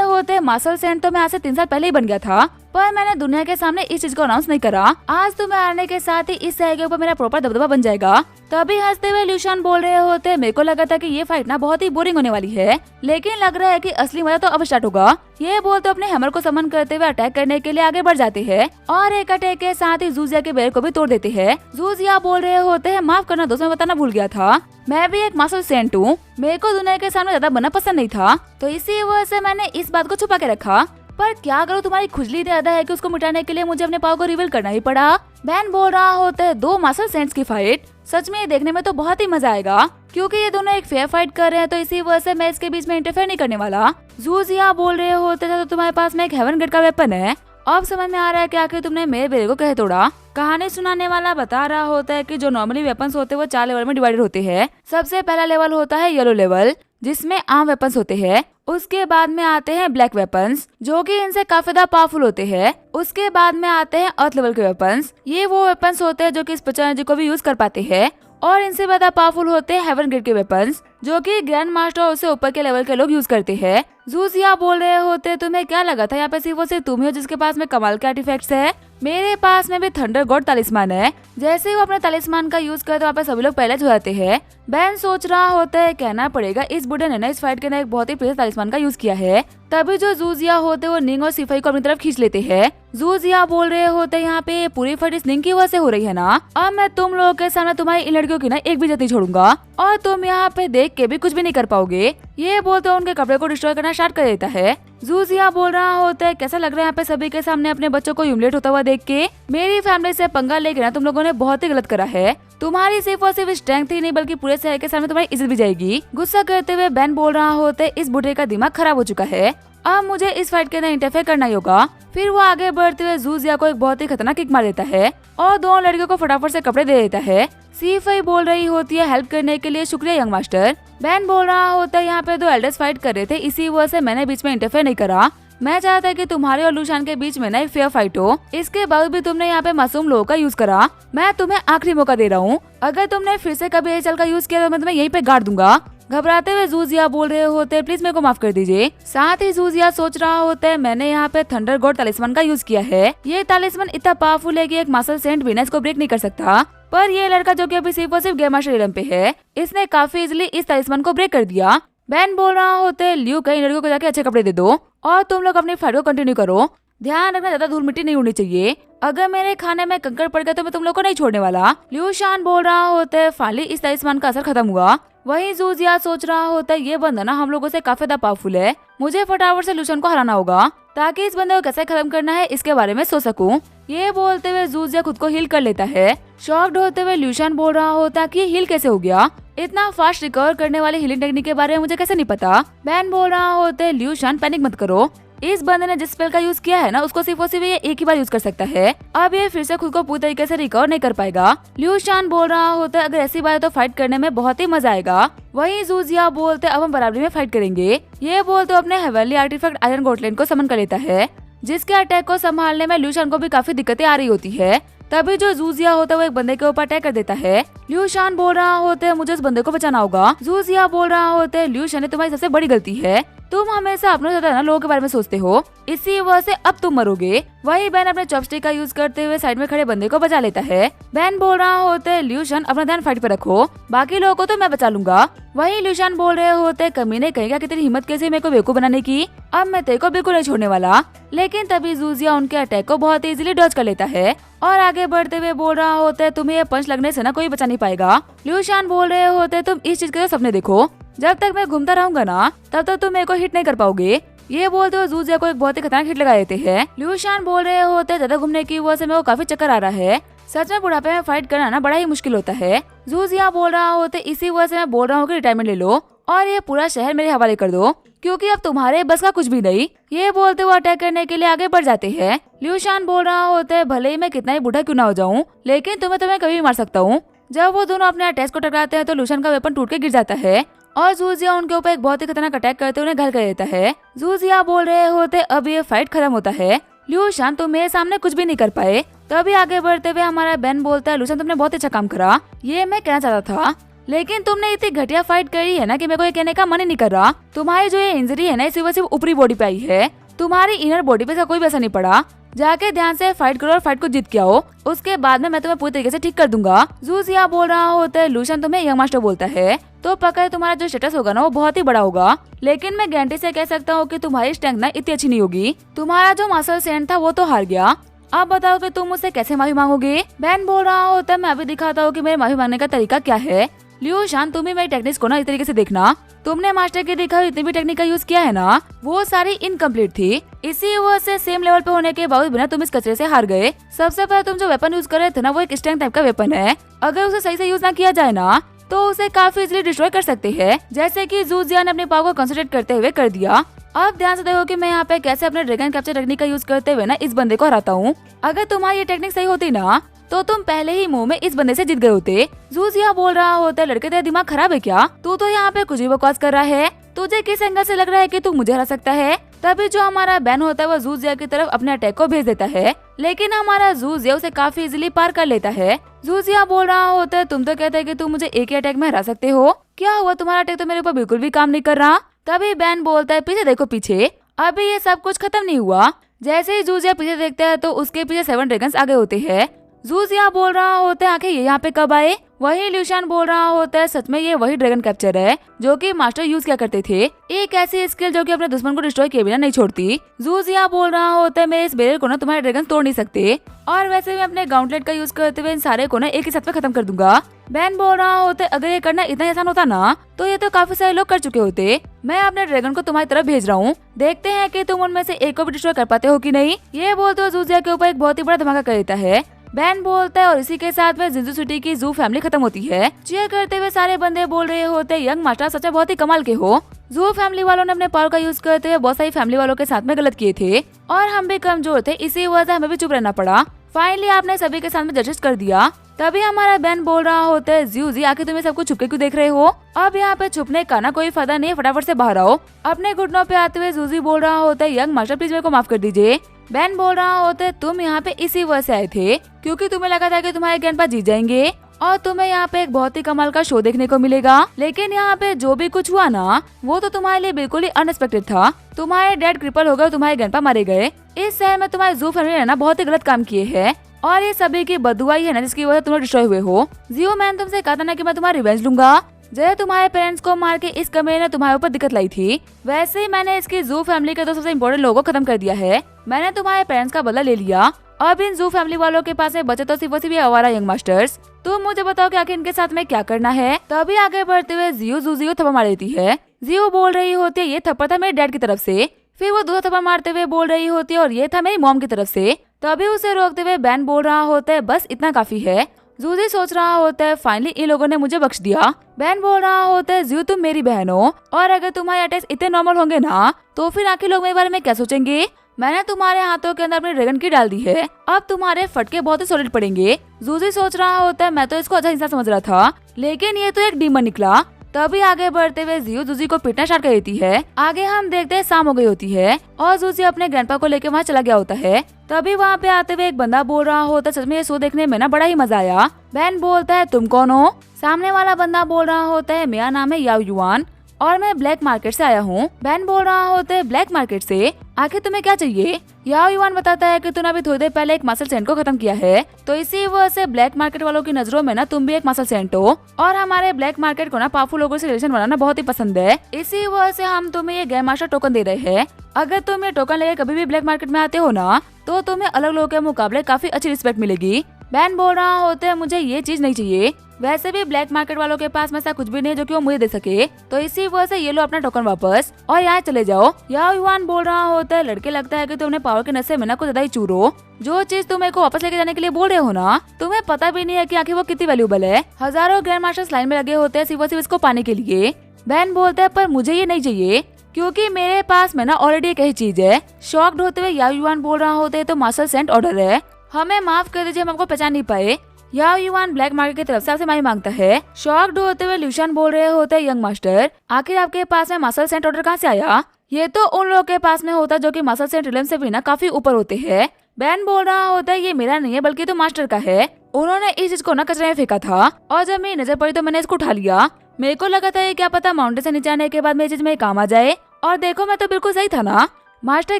होते मार्शल सेंट तो मैं आज से 3 साल पहले ही बन गया था, पर मैंने दुनिया के सामने इस चीज को अनाउंस नहीं करा। आज तुम्हें आने के साथ ही इस शहर के ऊपर मेरा प्रॉपर दबदबा बन जाएगा। तभी हंसते हुए ल्यूशान बोल रहे होते मेरे को लगा था कि ये फाइट ना बहुत ही बोरिंग होने वाली है, लेकिन लग रहा है कि असली मजा तो अब स्टार्ट होगा। ये बोलते अपने हैमर को समन करते हुए अटैक करने के लिए आगे बढ़ जाते हैं और एक अटैक के साथ ही जूजिया के बैर को भी तोड़ देते हैं। जूजिया बोल रहे होते हैं माफ करना दोस्त, मैं बताना भूल गया था, मैं भी एक मार्शल सेंट हूँ। मेरे को दुनिया के सामने ज्यादा बनना पसंद नहीं था, तो इसी वजह से मैंने इस बात को छुपा के रखा। पर क्या करूँ, तुम्हारी खुजली ज्यादा है कि उसको मिटाने के लिए मुझे अपने पावर को रिवील करना ही पड़ा। बैन बोल रहा होता है 2 मार्शल सेंट्स की फाइट, सच में ये देखने में तो बहुत ही मजा आएगा, क्योंकि ये दोनों एक फेयर फाइट कर रहे हैं, तो इसी वजह से मैं इसके बीच में इंटरफेयर नहीं करने वाला। जूजिया बोल रहे होते थे तो तुम्हारे पास में एक हेवन गेट का वेपन है, अब समझ में आ रहा है कि आखिर तुमने मेरे बेरे को कहे तोड़ा। कहानी सुनाने वाला बता रहा होता है कि जो नॉर्मली वेपन्स होते हैं वो 4 लेवल में डिवाइडेड होते हैं। सबसे पहला लेवल होता है येलो लेवल, जिसमें आर्म वेपन्स होते हैं। उसके बाद में आते हैं ब्लैक वेपन्स, जो कि इनसे काफी ज्यादा पावरफुल होते हैं। उसके बाद में आते हैं अर्थ लेवल के वेपन्स, ये वो वेपन्स होते हैं जो कि स्पिरिचुअल एनर्जी को भी यूज कर पाते हैं। और इनसे ज्यादा पावरफुल होते हैं हेवन गेट के वेपन्स, जो कि ग्रैंड मास्टर और उससे ऊपर के लेवल के लोग यूज करते हैं। जूजिया बोल रहे होते तुम्हें क्या लगा था यहाँ पे सिर्फ वो सिर्फ तुम ही हो जिसके पास में कमाल के आर्टिफैक्ट्स है? मेरे पास में भी थंडर गॉड तालिस्मान है, जैसे ही वो अपने तालिस्मान का यूज करते वहाँ पे सभी लोग पहले हो जाते हैं। बैन सोच रहा होता है कहना पड़ेगा इस बुढ़े ने ना इस फाइट के ना एक बहुत ही प्रिय तालिस्मान का यूज किया है। तभी जो जूजिया होते वो निंग और सिफाई को अपनी तरफ खींच लेते हैं। जूजिया बोल रहे होते यहाँ पे पूरी फाइट इस निंग की वजह से हो रही है ना, अब मैं तुम लोगों के सामने तुम्हारी इन लड़कियों की ना एक भी इज्जत नहीं छोड़ूंगा और तुम यहाँ पे देख के भी कुछ भी नहीं कर पाओगे। ये बोलते उनके कपड़े को डिस्ट्रॉय करना स्टार्ट कर देता है। जूजिया बोल रहा होता है कैसा लग रहा है यहाँ पे सभी के सामने अपने बच्चों को ह्यूमिलेट होता हुआ देख के? मेरी फैमिली से पंगा लेके ना तुम लोगों ने बहुत ही गलत करा है। तुम्हारी सिर्फ और सिर्फ स्ट्रेंथ ही नहीं बल्कि पूरे शहर के सामने तुम्हारी इज्जत भी जाएगी। गुस्सा करते हुए बैन बोल रहा होता है इस बूढ़े का दिमाग खराब हो चुका है, अब मुझे इस फाइट के अंदर इंटरफेयर करना ही होगा। फिर वो आगे बढ़ते हुए जूजिया को एक बहुत ही खतरनाक किक मार देता है और दोनों लड़कियों को फटाफट से कपड़े दे देता है। सीफाई बोल रही होती है हेल्प करने के लिए शुक्रिया यंग मास्टर। बैन बोल रहा होता है यहाँ पे 2 एल्डर्स फाइट कर रहे थे, इसी वजह से मैंने बीच में इंटरफेयर नहीं करा। मैं चाहता कि तुम्हारे और लूशान के बीच में ना एक फेयर फाइट हो, इसके बाद भी तुमने यहाँ पे मासूम लोगों का यूज करा। मैं तुम्हें आखिरी मौका दे रहा हूँ, अगर तुमने फिर से कभी एचएल का यूज किया तो मैं तुम्हें यहीं पे गाड़ दूंगा। घबराते हुए जूजिया बोल रहे होते प्लीज मेरे को माफ कर दीजिए। साथ ही जूजिया सोच रहा होता है मैंने यहाँ पे थंडर गॉड तालिस्मान का यूज किया है। ये तालिस्मान इतना पावरफुल है कि एक मार्शल सेंट बिना इसको ब्रेक नहीं कर सकता, पर ये लड़का जो कि अभी सिर्फ और सिर्फ गेम मास्टर इलम पे है, इसने काफी इजिली इस तालिस्मान को ब्रेक कर दिया। बैन बोल रहा होते ल्यू कई लड़कियों को जाके अच्छे कपड़े दे दो और तुम लोग अपनी फाइट को कंटिन्यू करो। ध्यान रखना ज्यादा धूल मिट्टी नहीं उड़नी चाहिए, अगर मेरे खाने में कंकड़ पड़ गया तो मैं तुम लोग को नहीं छोड़ने वाला। ल्यूशान बोल रहा होता है फाइनली इस तालिस्मान का असर खत्म हुआ। वहीं जूजिया सोच रहा होता है ये बंदा ना हम लोगों से काफी ज्यादा पावरफुल है, मुझे फटाफट से ल्यूशान को हराना होगा ताकि इस बंदे को कैसे खत्म करना है इसके बारे में सोच सकूं। ये बोलते हुए जूजिया खुद को हील कर लेता है। शॉक्ड होते हुए ल्यूशान बोल रहा होता है कि ये हील कैसे हो गया, इतना फास्ट रिकवर करने वाली हीलिंग टेक्निक के बारे में मुझे कैसे नहीं पता। बैन बोल रहा होता है ल्यूशान पैनिक मत करो, इस बंदे ने जिस स्पेल का यूज किया है ना उसको सिर्फ और सिर्फ ये एक ही बार यूज कर सकता है, अब ये फिर से खुद को पूरी तरीके से रिकवर नहीं कर पाएगा। ल्यूशान बोल रहा होता है अगर ऐसी बात है तो फाइट करने में बहुत ही मजा आएगा। वहीं जूजिया बोलते अब हम बराबरी में फाइट करेंगे। ये बोलते अपने हेवनली आर्टिफैक्ट आयरन गॉटलैंड को समन कर लेता है, जिसके अटैक को संभालने में ल्यूशान को भी काफी दिक्कतें आ रही होती है। तभी जो जूजिया होता है वो एक बंदे के ऊपर अटैक कर देता है। ल्यूशान बोल रहा होता है मुझे इस बंदे को बचाना होगा। जूजिया बोल रहा होता है ल्यूशान ये तुम्हारी सबसे बड़ी गलती है, तुम हमेशा अपने से ज्यादा लोगों के बारे में सोचते हो, इसी वजह से अब तुम मरोगे। वही बैन अपने चॉपस्टिक का यूज करते हुए साइड में खड़े बंदे को बचा लेता है। बैन बोल रहा होता है ल्यूशन अपना ध्यान फाइट पे रखो, बाकी लोगों को तो मैं बचा लूंगा। वही ल्यूशन बोल रहे होते कमीने कहेगा कि तेरी हिम्मत कैसे मेरे को बेवकूफ बनाने की, अब मैं तेरे को बिल्कुल नहीं छोड़ने वाला। लेकिन तभी जूजिया उनके अटैक को बहुत इजीली डॉज कर लेता है और आगे बढ़ते हुए बोल रहा होता है तुम्हें ये पंच लगने से ना कोई बचा नहीं पाएगा। ल्यूशान बोल रहे होते तुम इस चीज के सपने देखो, जब तक मैं घूमता रहूंगा ना तब तक तुम मेरे को हिट नहीं कर पाओगे। ये बोलते हुए जूजिया को एक बहुत ही खतरनाक हिट लगा देते हैं। ल्यूशान बोल रहे होते ज्यादा घूमने की वजह से मेरे को काफी चक्कर आ रहा है, सच में बुढ़ापे में फाइट करना ना बड़ा ही मुश्किल होता है। जूजिया बोल रहा होते इसी वजह से मैं बोल रहा हूँ कि रिटायरमेंट ले लो और ये पूरा शहर मेरे हवाले कर दो, क्योंकि अब तुम्हारे बस का कुछ भी नहीं। ये बोलते हुए अटैक करने के लिए आगे बढ़ जाते हैं। ल्यूशान बोल रहा होता है भले ही मैं कितना ही बूढ़ा क्यों ना हो जाऊं, लेकिन तुम्हें कभी भी मार सकता हूँ। जब वो दोनों अपने अटैक को टकराते हैं तो ल्यूशान का वेपन टूट के गिर जाता है और जूजिया उनके ऊपर एक बहुत ही खतरनाक अटैक करते उन्हें घायल कर देता है। जूजिया बोल रहे होते अब ये फाइट खत्म होता है, ल्यूशान तुम मेरे सामने कुछ भी नहीं कर पाए। तभी आगे बढ़ते हुए हमारा बेन बोलता है ल्यूशान तुमने बहुत अच्छा काम करा, ये मैं कहना चाहता था, लेकिन तुमने इतनी घटिया फाइट करी है ना कि मेरे को ये कहने का मन ही नहीं कर रहा। तुम्हारी जो ये इंजरी है ना इसी वजह से ऊपरी बॉडी पे आई है, तुम्हारी इनर बॉडी पे इसका कोई भी असर नहीं पड़ा। जाके ध्यान से फाइट करो और फाइट को जीत के आओ, उसके बाद में मैं तुम्हें पूरी तरीके से ठीक कर दूंगा। जूजिया बोल रहा होता है ल्यूशान तुम्हें यंग मास्टर बोलता है तो पक्का तुम्हारा जो स्टेटस होगा ना वो बहुत ही बड़ा होगा, लेकिन मैं गारंटी से कह सकता हूँ कि तुम्हारी स्ट्रेंथ ना इतनी अच्छी नहीं होगी। तुम्हारा जो मसल सेंट था वो तो हार गया, अब बताओ कि तुम मुझसे कैसे माफी मांगोगे। बैन बोल रहा होता है मैं अभी दिखाता हूँ कि मेरे माफी मांगने का तरीका क्या है। ल्यूशान तुम ही मेरी टेक्निक्स को ना इस तरीके से देखना, तुमने मास्टर की दिखा इतनी भी टेक्निक का यूज किया है ना वो सारी इनकम्प्लीट थी, इसी वजह से सेम लेवल पे होने के बावजूद बिना तुम इस कचरे से हार गए। सबसे पहले तुम जो वेपन यूज कर रहे थे ना वो एक स्ट्रेंथ टाइप का वेपन है, अगर उसे सही से यूज ना किया जाए ना तो उसे काफी इजीली डिस्ट्रॉय कर सकते हैं, जैसे कि जूजिया ने अपने पावर को कंसंट्रेट करते हुए कर दिया। अब ध्यान से देखो कि मैं यहाँ पे कैसे अपने ड्रैगन कैप्चर टेक्निक का यूज करते हुए ना इस बंदे को हराता हूँ। अगर तुम्हारी ये टेक्निक सही होती ना तो तुम पहले ही मुंह में इस बंदे से जीत गए होते। जूजिया बोल रहा होता है लड़के तेरा दिमाग खराब है क्या, तू तो यहाँ पे कुछ भी बकवास कर रहा है, तुझे किस एंगल से लग रहा है कि तू मुझे हरा सकता है। तभी जो हमारा बैन होता है वो जूजिया की तरफ अपने अटैक को भेज देता है, लेकिन हमारा जूजिया उसे काफी इजीली पार कर लेता है। जूजिया बोल रहा होता है तुम तो कहते हैं कि तुम मुझे एक ही अटैक में हरा सकते हो, क्या हुआ तुम्हारा अटैक तो मेरे ऊपर बिल्कुल भी काम नहीं कर रहा। तभी बैन बोलता है पीछे देखो पीछे, अभी ये सब कुछ खत्म नहीं हुआ। जैसे ही जूजिया पीछे देखता है तो उसके पीछे 7 ड्रैगन्स आगे होते हैं। जूजिया बोल रहा होता है आखिर ये यहाँ पे कब आए। वही ल्यूशान बोल रहा होता है सच में ये वही ड्रैगन कैप्चर है जो कि मास्टर यूज किया करते थे, एक ऐसी स्किल जो कि अपने दुश्मन को डिस्ट्रॉय किए बिना नहीं छोड़ती। जूजिया बोल रहा होता है मेरे इस बैरियर को ना तुम्हारे ड्रैगन तोड़ नहीं सकते, और वैसे मैं अपने गाउंटलेट का यूज करते हुए इन सारे को ना एक ही साथ में खत्म कर दूंगा। बैन बोल रहा होता है अगर ये करना इतना आसान होता ना तो ये तो काफी सारे लोग कर चुके होते, मैं अपने ड्रैगन को तुम्हारी तरफ भेज रहा हूँ, देखते हैं कि तुम उनमें से एक को भी डिस्ट्रॉय कर पाते हो कि नहीं। ये बोलते हुए जूजिया के ऊपर एक बहुत ही बड़ा धमाका कर देता है। बैन बोलता है और इसी के साथ में जिंजू सिटी की जू फैमिली खत्म होती है। चीयर करते हुए सारे बंदे बोल रहे होते यंग मास्टर सच में बहुत ही कमाल के हो, जू फैमिली वालों ने अपने पावर का यूज करते हुए बहुत सारी फैमिली वालों के साथ में गलत किए थे और हम भी कमजोर थे, इसी वजह से हमें भी चुप रहना पड़ा। फाइनली आपने सभी के साथ में जस्टिस कर दिया। तभी हमारा बैन बोल रहा होता है जी आखिर तुम्हें सब कुछ छुपके क्यों देख रहे हो, अब यहाँ पे छुपने का ना कोई फायदा नहीं है, फटाफट से बाहर आओ। अपने घुटनों पे आते हुए जूजी बोल रहा होता है यंग मास्टर प्लीज मेरे को माफ कर दीजिए। बैन बोल रहा होता है तुम यहाँ पे इसी वजह से आए थे क्योंकि तुम्हें लगा था कि तुम्हारे ग्रैंडपा जीत जाएंगे और तुम्हें यहाँ पे एक बहुत ही कमाल का शो देखने को मिलेगा, लेकिन यहाँ पे जो भी कुछ हुआ ना वो तो तुम्हारे लिए बिल्कुल ही अनएक्सपेक्टेड था। तुम्हारे डैड क्रिपल हो गए, तुम्हारे ग्रैंडपा मारे गए, इस शहर में तुम्हारे जू फैमिली ने ना बहुत ही गलत काम किए हैं और ये सभी की बददुआ ही है ना जिसकी वजह तुम लोग डिस्ट्रॉय हुए हो। जियो मैंने तुमसे कहा था ना कि मैं तुम्हारी रिवेंज लूंगा, जैसे तुम्हारे पेरेंट्स को मार के इस कमरे ने तुम्हारे ऊपर दिक्कत लाई थी, वैसे ही मैंने इसकी जू फैमिली के 2 सबसे इम्पोर्टेंट लोगों को खत्म कर दिया है। मैंने तुम्हारे पेरेंट्स का बदला ले लिया, अब इन जू फैमिली वालों के पास में बचे तो सिर्फ आवारा यंग मास्टर्स। तुम मुझे बताओ कि आखिर इनके साथ में क्या करना है। तभी आगे बढ़ते हुए जियो जूजियो थप्पड़ मार देती है। जियो बोल रही होती है ये थप्पड़ था मेरे डैड की तरफ से, फिर वो दूसरा थप्पड़ मारते हुए बोल रही होती है और ये था मेरी मॉम की तरफ से। तभी उसे रोकते हुए बैन बोल रहा होता है बस इतना काफी है। जूजी सोच रहा होता है फाइनली इन लोगों ने मुझे बख्श दिया। बैन बोल रहा होता है जियो तुम मेरी बहन हो और अगर तुम्हारे अटैक्स इतने नॉर्मल होंगे ना तो फिर आखिर लोग मेरे बारे में क्या सोचेंगे। मैंने तुम्हारे हाथों के अंदर अपनी ड्रैगन की डाल दी है, अब तुम्हारे फटके बहुत ही सॉलिड पड़ेंगे। जूजी सोच रहा होता है मैं तो इसको अच्छा इंसान समझ रहा था लेकिन ये तो एक डीमन निकला। तभी आगे बढ़ते हुए जियो जूजी को पीटना स्टार्ट कर देती है। आगे हम देखते हैं शाम हो गई होती है और जूजी अपने ग्रैंडपा को लेकर वहाँ चला गया होता है। तभी वहाँ पे आते हुए एक बंदा बोल रहा होता है सच में ये शो देखने में ना बड़ा ही मजा आया। बैन बोलता है तुम कौन हो। सामने वाला बंदा बोल रहा होता है मेरा नाम है याओ युआन। और मैं ब्लैक मार्केट से आया हूँ। बैन बोल रहा होता है ब्लैक मार्केट से, आखिर तुम्हें क्या चाहिए? याओ युआन बताता है कि तूने अभी थोड़ी देर पहले एक मसल सेंट को खत्म किया है, तो इसी वजह से ब्लैक मार्केट वालों की नजरों में ना तुम भी एक मसल सेंट हो, और हमारे ब्लैक मार्केट को ना पावरफुल लोगों से रिलेशन बनाना बहुत ही पसंद है। इसी वजह से हम तुम्हें ये गेम मास्टर टोकन दे रहे हैं। अगर तुम ये टोकन लेकर कभी भी ब्लैक मार्केट में आते हो ना, तो तुम्हें अलग लोगों के मुकाबले काफी अच्छी रिस्पेक्ट मिलेगी। बैन बोल रहा होता है मुझे ये चीज नहीं चाहिए, वैसे भी ब्लैक मार्केट वालों के पास में ऐसा कुछ भी नहीं है जो कि वो मुझे दे सके, तो इसी वजह से ये लो अपना टोकन वापस और यहाँ चले जाओ। याओ युआन बोल रहा होता है लड़के लगता है कि तुमने पावर के नशे में ना कुछ ज्यादा ही चूर हो। जो चीज तुम मेरे को वापस लेके जाने के लिए बोल रहे हो ना, तुम्हें पता भी नहीं है कि आखिर वो कितनी वैल्यूबल है। हजारों ग्रैंड मास्टर्स लाइन में लगे होते हैं सिर्फ इसको पाने के लिए। बैन बोलता है पर मुझे ये नहीं चाहिए, क्योंकि मेरे पास में ना ऑलरेडी एक ही चीज है। शॉक्ड होते हुए याओ युआन बोल रहा होते है तो मास्टर सेंट ऑर्डर है, हमें माफ कर दीजिए, हम आपको पहचान नहीं पाए। याओ युआन ब्लैक मार्केट की तरफ से आपसे माफी मांगता है। शॉक्ड होते हुए ल्यूशियन बोल रहे होते हैं यंग मास्टर, आखिर आपके पास में मास्टर सेंट ऑर्डर कहाँ से आया? ये तो उन लोगों के पास में होता जो कि मास्टर सेंट रिलम से भी ना काफी ऊपर होते हैं। बैन बोल रहा होता है ये मेरा नहीं है बल्कि तो मास्टर का है, उन्होंने इस चीज को ना कचरे में फेंका था और जब मेरी नजर पड़ी तो मैंने इसको उठा लिया। मेरे को लगा था ये क्या पता माउंटेन से नीचे आने के बाद मेरी चीज में काम आ जाए, और देखो मैं तो बिल्कुल सही था ना। मास्टर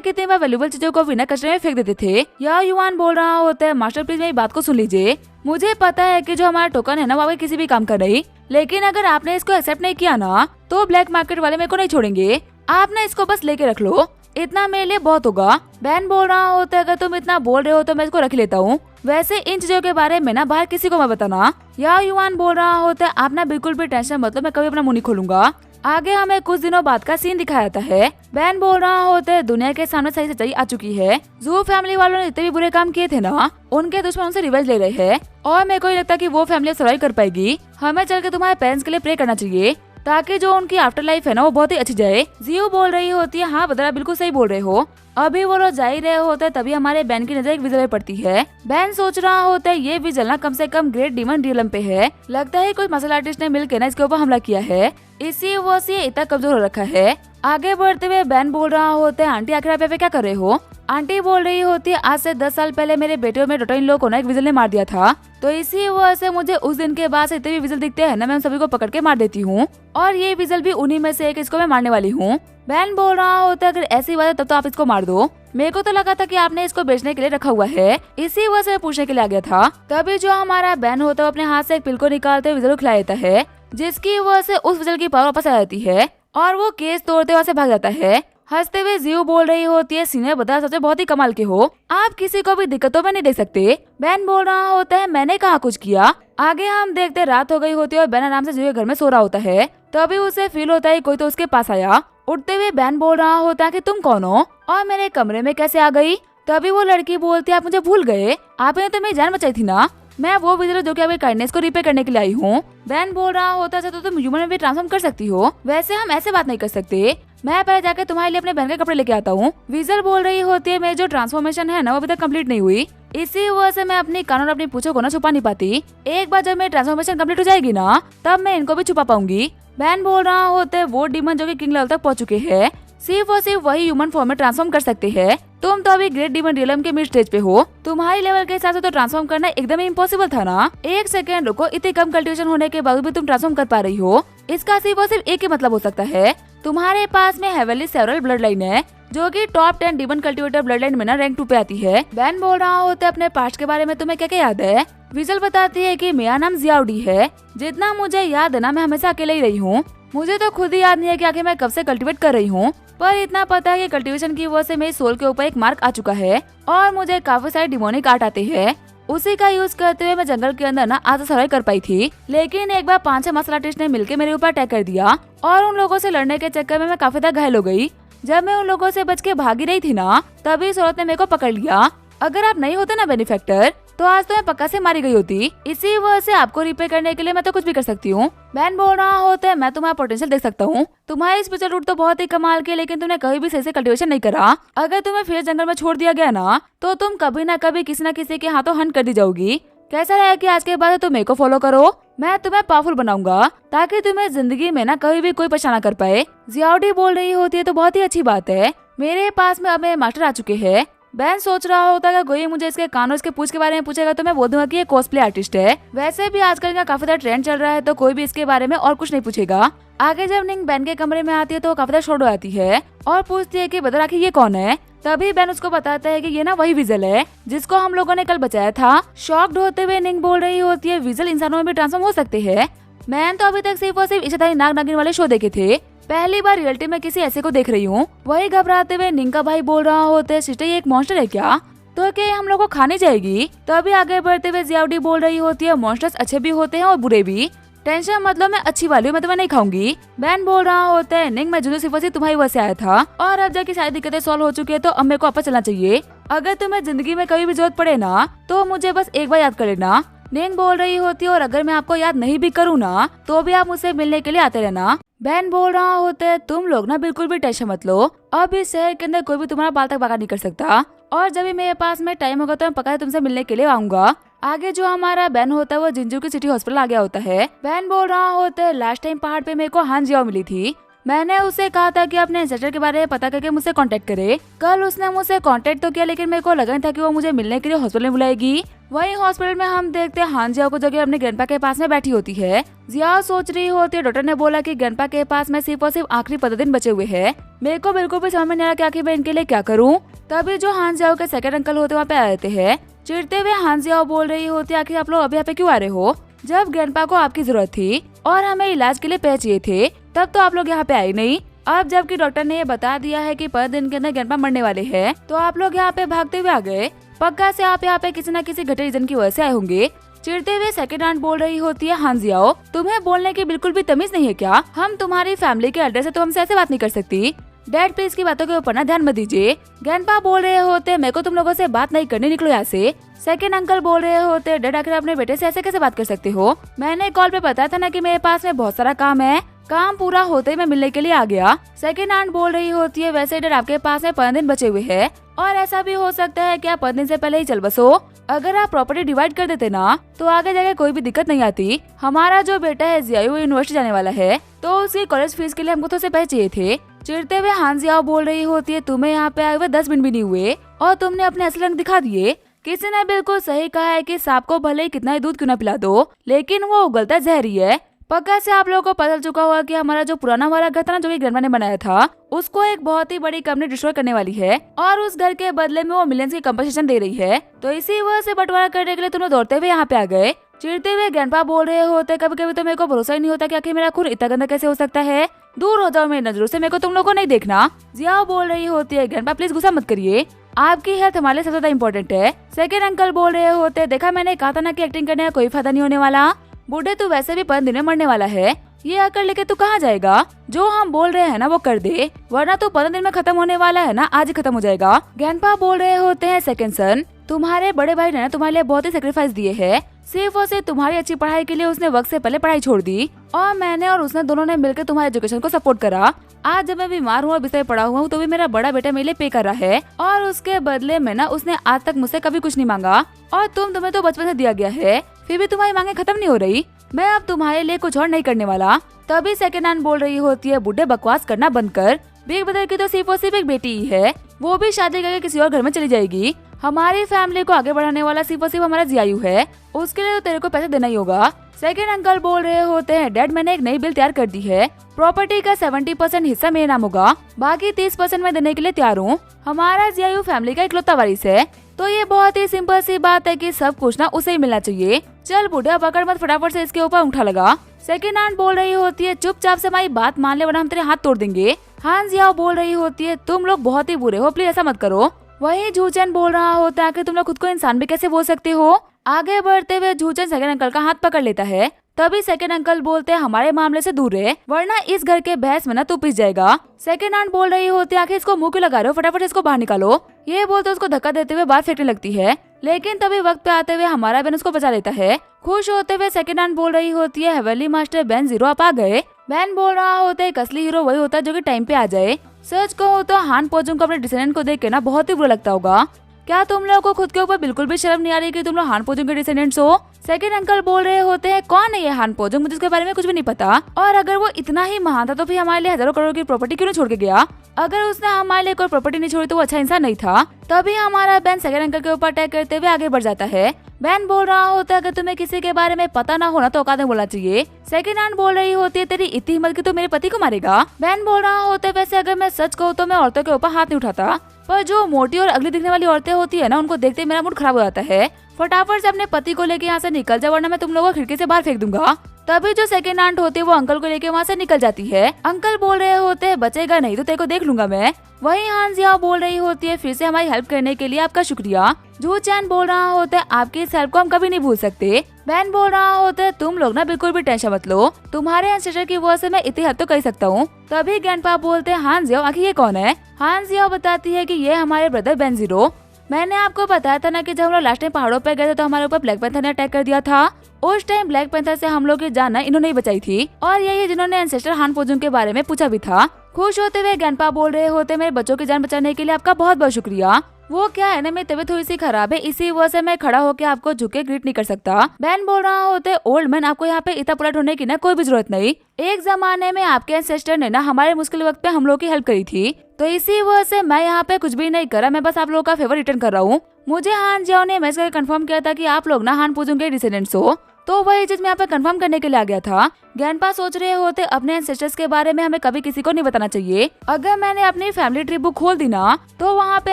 कितनी बार वैल्यूबल चीजों को बिना कचरे में फेंक देते थे। याओ युआन बोल रहा होता है मास्टर प्लीज मेरी बात को सुन लीजिए, मुझे पता है कि जो हमारा टोकन है ना वो किसी भी काम कर रही, लेकिन अगर आपने इसको एक्सेप्ट नहीं किया ना तो ब्लैक मार्केट वाले मेरे को नहीं छोड़ेंगे। आपने इसको बस लेके रख लो, इतना मेरे लिए बहुत होगा। बैन बोल रहा होता है अगर तुम इतना बोल रहे हो तो मैं इसको रख लेता हूँ, वैसे इन चीजों के बारे में ना बाहर किसी को मत बताना। याओ युआन बोल रहा होता है आप ना बिल्कुल भी टेंशन मत लो, मैं कभी अपना मुंह नहीं खोलूंगा। आगे हमें कुछ दिनों बाद का सीन दिखाया जाता है। बैन बोल रहा होता है दुनिया के सामने सही सच्चाई आ चुकी है। जू फैमिली वालों ने जितने भी बुरे काम किए थे ना, उनके दुश्मन उनसे रिवेंज ले रहे हैं, और मेरे को नहीं लगता कि वो फैमिली सर्वाइव कर पाएगी। हमें चल के तुम्हारे पेरेंट्स के लिए प्रे करना चाहिए ताकि जो उनकी आफ्टर लाइफ है ना वो बहुत ही अच्छी जाए। जियो बोल रही होती है हाँ बदरा बिल्कुल सही बोल रहे हो, अभी वो लोग जा ही रहे होते हैं तभी हमारे बैन की नजर एक विजल पे पड़ती है। बैन सोच रहा होता है ये विजल ना कम से कम ग्रेट डीमन रियलम पे है, लगता है कोई मसल आर्टिस्ट ने मिलकर ना इसके ऊपर हमला किया है, इसी वजह से इतना कमजोर हो रखा है। आगे बढ़ते हुए बैन बोल रहा होता है आंटी आखिर आप यहाँ पे क्या कर रहे हो? आंटी बोल रही होती है आज से 10 साल पहले मेरे बेटे और मेरे डॉटर इन लोगों को ना एक विजल ने मार दिया था, तो इसी वजह से मुझे उस दिन के बाद से इतने भी विजल दिखते हैं ना मैं उन सभी को पकड़ के मार देती हूँ, और ये विजल भी उन्हीं में से एक, इसको मैं मारने वाली हूँ। बैन बोल रहा होता है अगर ऐसी बात है तब तो आप इसको मार दो, मेरे को तो लगा था कि आपने इसको बेचने के लिए रखा हुआ है, इसी वजह से पूछने के लिए आ गया था। तभी जो हमारा बैन होता है अपने हाथ से एक पिल को निकालते हुए विजल को खिला देता है, जिसकी वजह से उस विजल की पावर वापस आ जाती है और वो केस तोड़ते वहाँ से भाग जाता है। हंसते हुए जियो बोल रही होती है सीनियर बता सच में बहुत ही कमाल के हो, आप किसी को भी दिक्कतों में नहीं देख सकते। बैन बोल रहा होता है मैंने कहाँ कुछ किया। आगे हम देखते रात हो गई होती है और बैन आराम से जियो के घर में सो रहा होता है, तभी उसे फील होता है कोई तो उसके पास आया। उठते हुए बैन बोल रहा होता है कि तुम कौन हो और मेरे कमरे में कैसे आ गई? तभी वो लड़की बोलती है आप मुझे भूल गए, आपने तो मेरी जान बचाई थी ना, मैं वो विजिलर जो कि आपकी काइंडनेस को रिपेयर करने के लिए आई हूँ। बैन बोल रहा होता है तो तुम ह्यूमन में भी ट्रांसफॉर्म कर सकती हो, वैसे हम ऐसे बात नहीं कर सकते, मैं पहले जाकर तुम्हारे लिए अपने बहन के कपड़े लेके आता हूँ। विजल बोल रही होती है मेरी जो ट्रांसफॉर्मेशन है ना वो अभी तक कंप्लीट नहीं हुई, इसी वजह से मैं अपनी कान और अपनी पूंछों को ना छुपा नहीं पाती, एक बार जब मेरी ट्रांसफॉर्मेशन कंप्लीट हो जाएगी ना तब मैं इनको भी छुपा पाऊंगी। बैन बोल रहा होता है वो डीमन जो कि किंग लेवल तक पहुंच चुके हैं सिर्फ और सिर्फ वही ह्यूमन फॉर्म में ट्रांसफॉर्म कर सकते हैं, तुम तो अभी ग्रेट डीमन रियलम के मिड स्टेज पे हो, तुम्हारी लेवल के हिसाब से तो ट्रांसफॉर्म करना एकदम ही इम्पॉसिबल था ना। एक सेकंड रुको, इतनी कम कल्टीवेशन होने के बावजूद भी तुम ट्रांसफॉर्म कर पा रही हो, इसका सिर्फ और सिर्फ एक ही मतलब हो सकता है, तुम्हारे पास में हेवनली सेवरल ब्लड लाइन है जो कि top 10 demon cultivator blood line में ना रैंक 2 पे आती है। बैन बोल रहा होता है अपने पास्ट के बारे में तुम्हें क्या क्या याद है? विजल बताती है कि मेरा नाम जियाओडी है, जितना मुझे याद है ना मैं हमेशा अकेले ही रही हूँ, मुझे तो खुद ही याद नहीं है कि आखिर मैं कब से कल्टीवेट कर रही हूँ, पर इतना पता है कि कल्टीवेशन की वजह से मेरी सोल के ऊपर एक मार्क आ चुका है और मुझे काफी सारे डिमोनिक आर्ट आते हैं, उसी का यूज करते हुए मैं जंगल के अंदर ना आज सर्वाइव कर पाई थी, लेकिन एक बार 5-6 मार्शल आर्टिस्ट ने मिलकर मेरे ऊपर अटैक कर दिया और उन लोगों से लड़ने के चक्कर में मैं काफी ज्यादा घायल हो गई। जब मैं उन लोगों से बच के भागी रही थी ना तभी इस औरत ने मेरे को पकड़ लिया, अगर आप नहीं होते ना बेनिफेक्टर तो आज तो मैं पक्का से मारी गई होती, इसी वजह से आपको रिपेयर करने के लिए मैं तो कुछ भी कर सकती हूँ। बैन बोल रहा होता है मैं तुम्हारा पोटेंशियल देख सकता हूँ, तुम्हारी स्पिरिचुअल रूट तो बहुत ही कमाल के, लेकिन तुमने कभी भी सही से कल्टीवेशन नहीं करा, अगर तुम्हें फिर जंगल में छोड़ दिया गया ना तो तुम कभी ना कभी किसी न किसी के हाथों हंट कर दी जाओगी। कैसा है कि आज के बाद तुम मेरे को फॉलो करो, मैं तुम्हें पावरफुल बनाऊंगा ताकि तुम्हें जिंदगी में ना कभी भी कोई परेशान ना कर पाए। जियाओडी बोल रही होती है तो बहुत ही अच्छी बात है, मेरे पास में अब मेरे मास्टर आ चुके हैं। बैन सोच रहा होता है कोई मुझे इसके कान और इसके पूंछ के बारे में पूछेगा तो मैं बोल दूंगा कि ये कॉस्प्ले आर्टिस्ट है, वैसे भी आजकल का काफी ज्यादा ट्रेंड चल रहा है तो कोई भी इसके बारे में और कुछ नहीं पूछेगा। आगे जब निंग बेन के कमरे में आती है तो वो काफी शॉर्ट हो जाती है और पूछती है कि बता आखिर ये कौन है। तभी बेन उसको बताता है कि ये ना वही विजल है जिसको हम लोगों ने कल बचाया था। शॉक्ड होते हुए निंग बोल रही होती है विजल इंसानों में भी ट्रांसफॉर्म हो सकते हैं। मैंने तो अभी तक सिर्फ और सिर्फ इच्छाधारी नाग नागिन वाले शो देखे थे, पहली बार रियलिटी में किसी ऐसे को देख रही हूँ। वही घबराते हुए निंग का भाई बोल रहा होता है सिस्टर ये एक मॉन्स्टर है क्या, तो क्या ये हम लोग को खाने जाएगी। तो अभी आगे बढ़ते हुए जियाउडी बोल रही होती है मॉन्स्टर्स अच्छे भी होते हैं और बुरे भी, टेंशन मतलब मैं अच्छी वाली हूँ, मैं तुम्हें नहीं खाऊंगी। बैन बोल रहा होता है निंग मैं जुनू सिर्फ से तुम्हारी वजह से आया था और अब जाके सारी दिक्कतें सॉल्व हो चुकी है तो अब मेरे को वापस चलना चाहिए। अगर तुम्हें जिंदगी में कभी भी जरूरत पड़े ना तो मुझे बस एक बार याद कर लेना। निंग बोल रही होती है और अगर मैं आपको याद नहीं भी करूँ ना तो भी आप मुझसे मिलने के लिए आते रहना। बैन बोल रहा होता है तुम लोग ना बिल्कुल भी टेंशन मत लो, अब इस शहर के अंदर कोई भी तुम्हारा बाल तक बाहर नहीं कर सकता और जब भी मेरे पास में टाइम होगा तो मैं पक्का तुमसे मिलने के लिए आऊंगा। आगे जो हमारा बैन होता है वो जिंजू की सिटी हॉस्पिटल आ गया होता है। बैन बोल रहा होता है लास्ट टाइम पहाड़ पे मेरे को हान जियाओ मिली थी, मैंने उसे कहा था कि अपने इंस्ट्रक्टर के बारे में पता करके मुझसे कांटेक्ट करे। कल उसने मुझसे कांटेक्ट तो किया लेकिन मेरे को लगा नहीं था कि वो मुझे मिलने के लिए हॉस्पिटल में बुलाएगी। वही हॉस्पिटल में हम देखते हैं हान जियाओ को जो कि अपने ग्रैंडपा के पास में बैठी होती है। जियाओ सोच रही होती है डॉक्टर ने बोला कि ग्रैंडपा के पास में सिर्फ और सिर्फ आखिरी 15 दिन बचे हुए हैं, मेरे को बिल्कुल भी समझ में नहीं आ रहा कि आखिर मैं इनके लिए क्या करूँ। तभी जो हान जियाओ के सेकंड अंकल होते वहाँ पे आ जाते हैं। चिढ़ते हुए हान जियाओ बोल रही होती है आखिर आप लोग अभी यहाँ पे क्यों आ रहे हो, जब ग्रैंडपा को आपकी जरूरत थी और हमें इलाज के लिए पैसे चाहिए थे तब तो आप लोग यहाँ पे आए नहीं। अब जबकि डॉक्टर ने ये बता दिया है कि 15 दिन के अंदर ग्रैंडपा मरने वाले हैं तो आप लोग यहाँ पे भागते हुए आ गए, पक्का से आप यहाँ पे किसी न किसी घटे रीजन की वजह से आए होंगे। चिढ़ते हुए सेकंड आंट बोल रही होती है हान जियाओ तुम्हें बोलने की बिल्कुल भी तमीज नहीं है क्या, हम तुम्हारी फैमिली के एड्रेस है तो हमसे ऐसे बात नहीं कर सकती। डैड प्लीज की बातों के ऊपर ना ध्यान मत दीजिए। ग्रैंडपा बोल रहे होते मेरे को तुम लोगों से बात नहीं करनी, निकलो यहाँ से। सेकंड अंकल बोल रहे होते डैड आखिर अपने बेटे से ऐसे कैसे बात कर सकते हो, मैंने कॉल पे बताया था ना कि मेरे पास में बहुत सारा काम है, काम पूरा होते ही मैं मिलने के लिए आ गया। सेकंड आंट बोल रही होती है वैसे डैड आपके पास में 15 दिन बचे हुए हैं और ऐसा भी हो सकता है कि आप 15 दिन से पहले ही चल बसो। अगर आप प्रॉपर्टी डिवाइड कर देते ना तो आगे जाके कोई भी दिक्कत नहीं आती। हमारा जो बेटा है जियाओ यूनिवर्सिटी जाने वाला है तो उसकी कॉलेज फीस के लिए हमको तो पैसे चाहिए थे। चिढ़ते हुए हान जियाओ बोल रही होती है तुम्हें यहाँ पे आए हुए 10 मिनट भी नहीं हुए और तुमने अपने असली रंग दिखा दिए। किसी ने बिल्कुल सही कहा है कि सांप को भले ही कितना ही दूध क्यों न पिला दो लेकिन वो उगलता जहरी है। पक्का से आप लोगों को पता चुका हुआ कि हमारा जो पुराना वाला घर था ना जो कि ग्रैंडमा ने बनाया था उसको एक बहुत ही बड़ी कंपनी डिस्ट्रॉय करने वाली है और उस घर के बदले में वो मिलियंस की कंपनसेशन दे रही है, तो इसी वजह से बंटवारा करने के लिए तुम लोग दौड़ते हुए यहाँ पे आ गए। चिढ़ते हुए ग्रैंडपा बोल रहे होते कभी कभी तो मेरे को भरोसा ही नहीं होता कि आखिर मेरा खून इतना गंदा कैसे हो सकता है, दूर हो जाओ मेरी नजरों से, मेरे को तुम लोगों को नहीं देखना। जियाओ बोल रही होती है ग्रैंडपा प्लीज गुस्सा मत करिए, आपकी हेल्थ हमारे लिए सबसे ज्यादा इम्पोर्टेंट है। सेकंड अंकल बोल रहे होते देखा मैंने कहा था ना कि एक्टिंग करने का कोई फायदा नहीं होने वाला, बूढ़े तू वैसे भी 15 दिन में मरने वाला है, ये अकड़ लेके तू कहाँ जाएगा, जो हम बोल रहे हैं ना वो कर दे वरना तू 15 दिन में खत्म होने वाला है ना, आज ही खत्म हो जाएगा। ग्रैंडपा बोल रहे होते हैं सेकंड सन तुम्हारे बड़े भाई ने ना तुम्हारे लिए बहुत ही सेक्रीफाइस दिए है, सिर्फ और सिर्फ तुम्हारी अच्छी पढ़ाई के लिए उसने वक्त से पहले पढ़ाई छोड़ दी और मैंने और उसने दोनों ने मिलकर तुम्हारे एजुकेशन को सपोर्ट करा। आज जब मैं बीमार हूँ और बिस्तर पड़ा हुआ हूँ तो भी मेरा बड़ा बेटा मेरे लिए पे कर रहा है और उसके बदले में ना उसने आज तक मुझसे कभी कुछ नहीं मांगा और तुम्हें तो बचपन से दिया गया है, फिर भी तुम्हारी मांगे खत्म नहीं हो रही, मैं अब तुम्हारे लिए कुछ और नहीं करने वाला। तभी सेकंड हैंड बोल रही होती है बुड्ढे बकवास करना बंद कर, बिग ब्रदर की तो सिर्फ और सिर्फ एक बेटी ही है, वो भी शादी करके किसी और घर में चली जाएगी, हमारी फैमिली को आगे बढ़ाने वाला सिर्फ और सिर्फ हमारा जियायु है, उसके लिए तो तेरे को पैसे देना ही होगा। सेकंड अंकल बोल रहे होते हैं डैड मैंने एक नई बिल तैयार कर दी है, प्रॉपर्टी का 70% हिस्सा मेरे नाम होगा, बाकी 30% मैं देने के लिए तैयार हूँ, हमारा जियायु फैमिली का इकलौता वारिस है, तो ये बहुत ही सिंपल सी बात है कि सब कुछ ना उसे ही मिलना चाहिए, चल बूढ़ा पकड़ मत फटाफट से इसके ऊपर उठा लगा। सेकंड आंट बोल रही होती है चुपचाप से हमारी बात मान ले वरना हम तेरे हाथ तोड़ देंगे। हान जियाओ बोल रही होती है तुम लोग बहुत ही बुरे हो, प्लीज ऐसा मत करो। वही झूचन बोल रहा होता है कि तुम लोग खुद को इंसान भी कैसे बोल सकते हो। आगे बढ़ते हुए झूचन सेकंड अंकल का हाथ पकड़ लेता है, तभी सेकंड अंकल बोलते हैं हमारे मामले से दूर रहे वरना इस घर के बहस में ना तू पिस जाएगा। सेकंड आंट बोल रही होती है आखिर इसको मुंह क्यों लगा रहे हो, फटाफट इसको बाहर निकालो। ये बोलते उसको धक्का देते हुए बात फेंकने लगती है, लेकिन तभी वक्त पे आते हुए हमारा बेन उसको बचा लेता है। खुश होते हुए सेकंड आंट बोल रही होती है हेवनली मास्टर बेन जीरो आप आ गए। बेन बोल रहा होता है असली हीरो वही होता है जो कि टाइम पे आ जाए। सच कहो तो हान पोजुंग को अपने डिसेंडेंट को देख के ना बहुत ही बुरा लगता होगा। क्या तुम लोगों को खुद के ऊपर बिल्कुल भी शर्म नहीं आ रही कि तुम लोग हान पोजुंग के डिसेंडेंट्स हो। सेकंड अंकल बोल रहे होते हैं कौन है ये हान पोजुंग, मुझे इसके बारे में कुछ भी नहीं पता, और अगर वो इतना ही महान था तो फिर हमारे लिए हजारों करोड़ की प्रॉपर्टी क्यों नहीं छोड़ के गया, अगर उसने हमारे लिए कोई प्रॉपर्टी नहीं छोड़ी तो वो अच्छा इंसान नहीं था। तभी हमारा बेन सेकंड अंकल के ऊपर अटैक करते हुए आगे बढ़ जाता है। बैन बोल रहा होता है अगर तुम्हें किसी के बारे में पता ना होना तो औकात में बोलना चाहिए। सेकंड हैंड बोल रही होती है तेरी इतनी हिम्मत कि तू मेरे पति को मारेगा। बैन बोल रहा होता है वैसे अगर मैं सच कहूँ तो मैं औरतों के ऊपर हाथ नहीं उठाता, पर जो मोटी और अगली दिखने वाली औरतें होती है ना उनको देखते मेरा मूड खराब हो जाता है। फटाफट से अपने पति को लेके यहाँ से निकल जा वरना मैं तुम लोगों को खिड़की से बाहर फेंक दूंगा। तभी जो सेकंड आंट होती है वो अंकल को लेके वहाँ से निकल जाती है। अंकल बोल रहे होते हैं बचेगा नहीं तो तेरे को देख लूंगा मैं। वहीं हान जियाओ बोल रही होती है फिर से हमारी हेल्प करने के लिए आपका शुक्रिया। जू चैन बोल रहा होता है आपकी इस हेल्प को हम कभी नहीं भूल सकते। बैन बोल रहा होता है तुम लोग ना बिल्कुल भी टेंशन मत लो, तुम्हारे एंसेस्टर की वजह से मैं इतनी हद तो कर सकता हूँ। तभी ग्रैंडपा बोलते हैं हान जियाओ आखिर ये कौन है। हान जियाओ बताती है कि ये हमारे ब्रदर बेनजीरो। मैंने आपको बताया था ना कि जब हम लोग लास्ट टाइम पहाड़ों पर गए थे तो हमारे ऊपर ब्लैक पैंथर ने अटैक कर दिया था। उस टाइम ब्लैक पैंथर से हम लोग की जान इन्होंने ही बचाई थी और यही जिन्होंने एंसेस्टर हान पोजुंग के बारे में पूछा भी था। खुश होते हुए ग्रैंडपा बोल रहे होते मेरे बच्चों की जान बचाने के लिए आपका बहुत बहुत शुक्रिया। वो क्या है ना मेरी तबीयत थोड़ी सी खराब है इसी वजह से मैं खड़ा होकर आपको झुके ग्रीट नहीं कर सकता। बैन बोल रहा होते ओल्ड मैन आपको यहाँ पे इतना पलट होने की ना कोई भी जरूरत नहीं। एक जमाने में आपके एंसेस्टर ने ना हमारे मुश्किल वक्त पे हम लोग की हेल्प करी थी तो इसी वजह से मैं यहाँ पे कुछ भी नहीं करा, मैं बस आप लोगों का फेवर रिटर्न कर रहा हूँ। मुझे हान जियाओ ने मैसेज करके कंफर्म किया था कि आप लोग ना हान पोजुंग के डिसेंडेंट्स हो, तो वही चीज मैं यहाँ पे कंफर्म करने के लिए आ गया था। ग्रैंडपा सोच रहे होते अपने एंसेस्टर्स के बारे में हमें कभी किसी को नहीं बताना चाहिए। अगर मैंने अपनी फैमिली ट्री बुक खोल दी ना तो वहाँ पे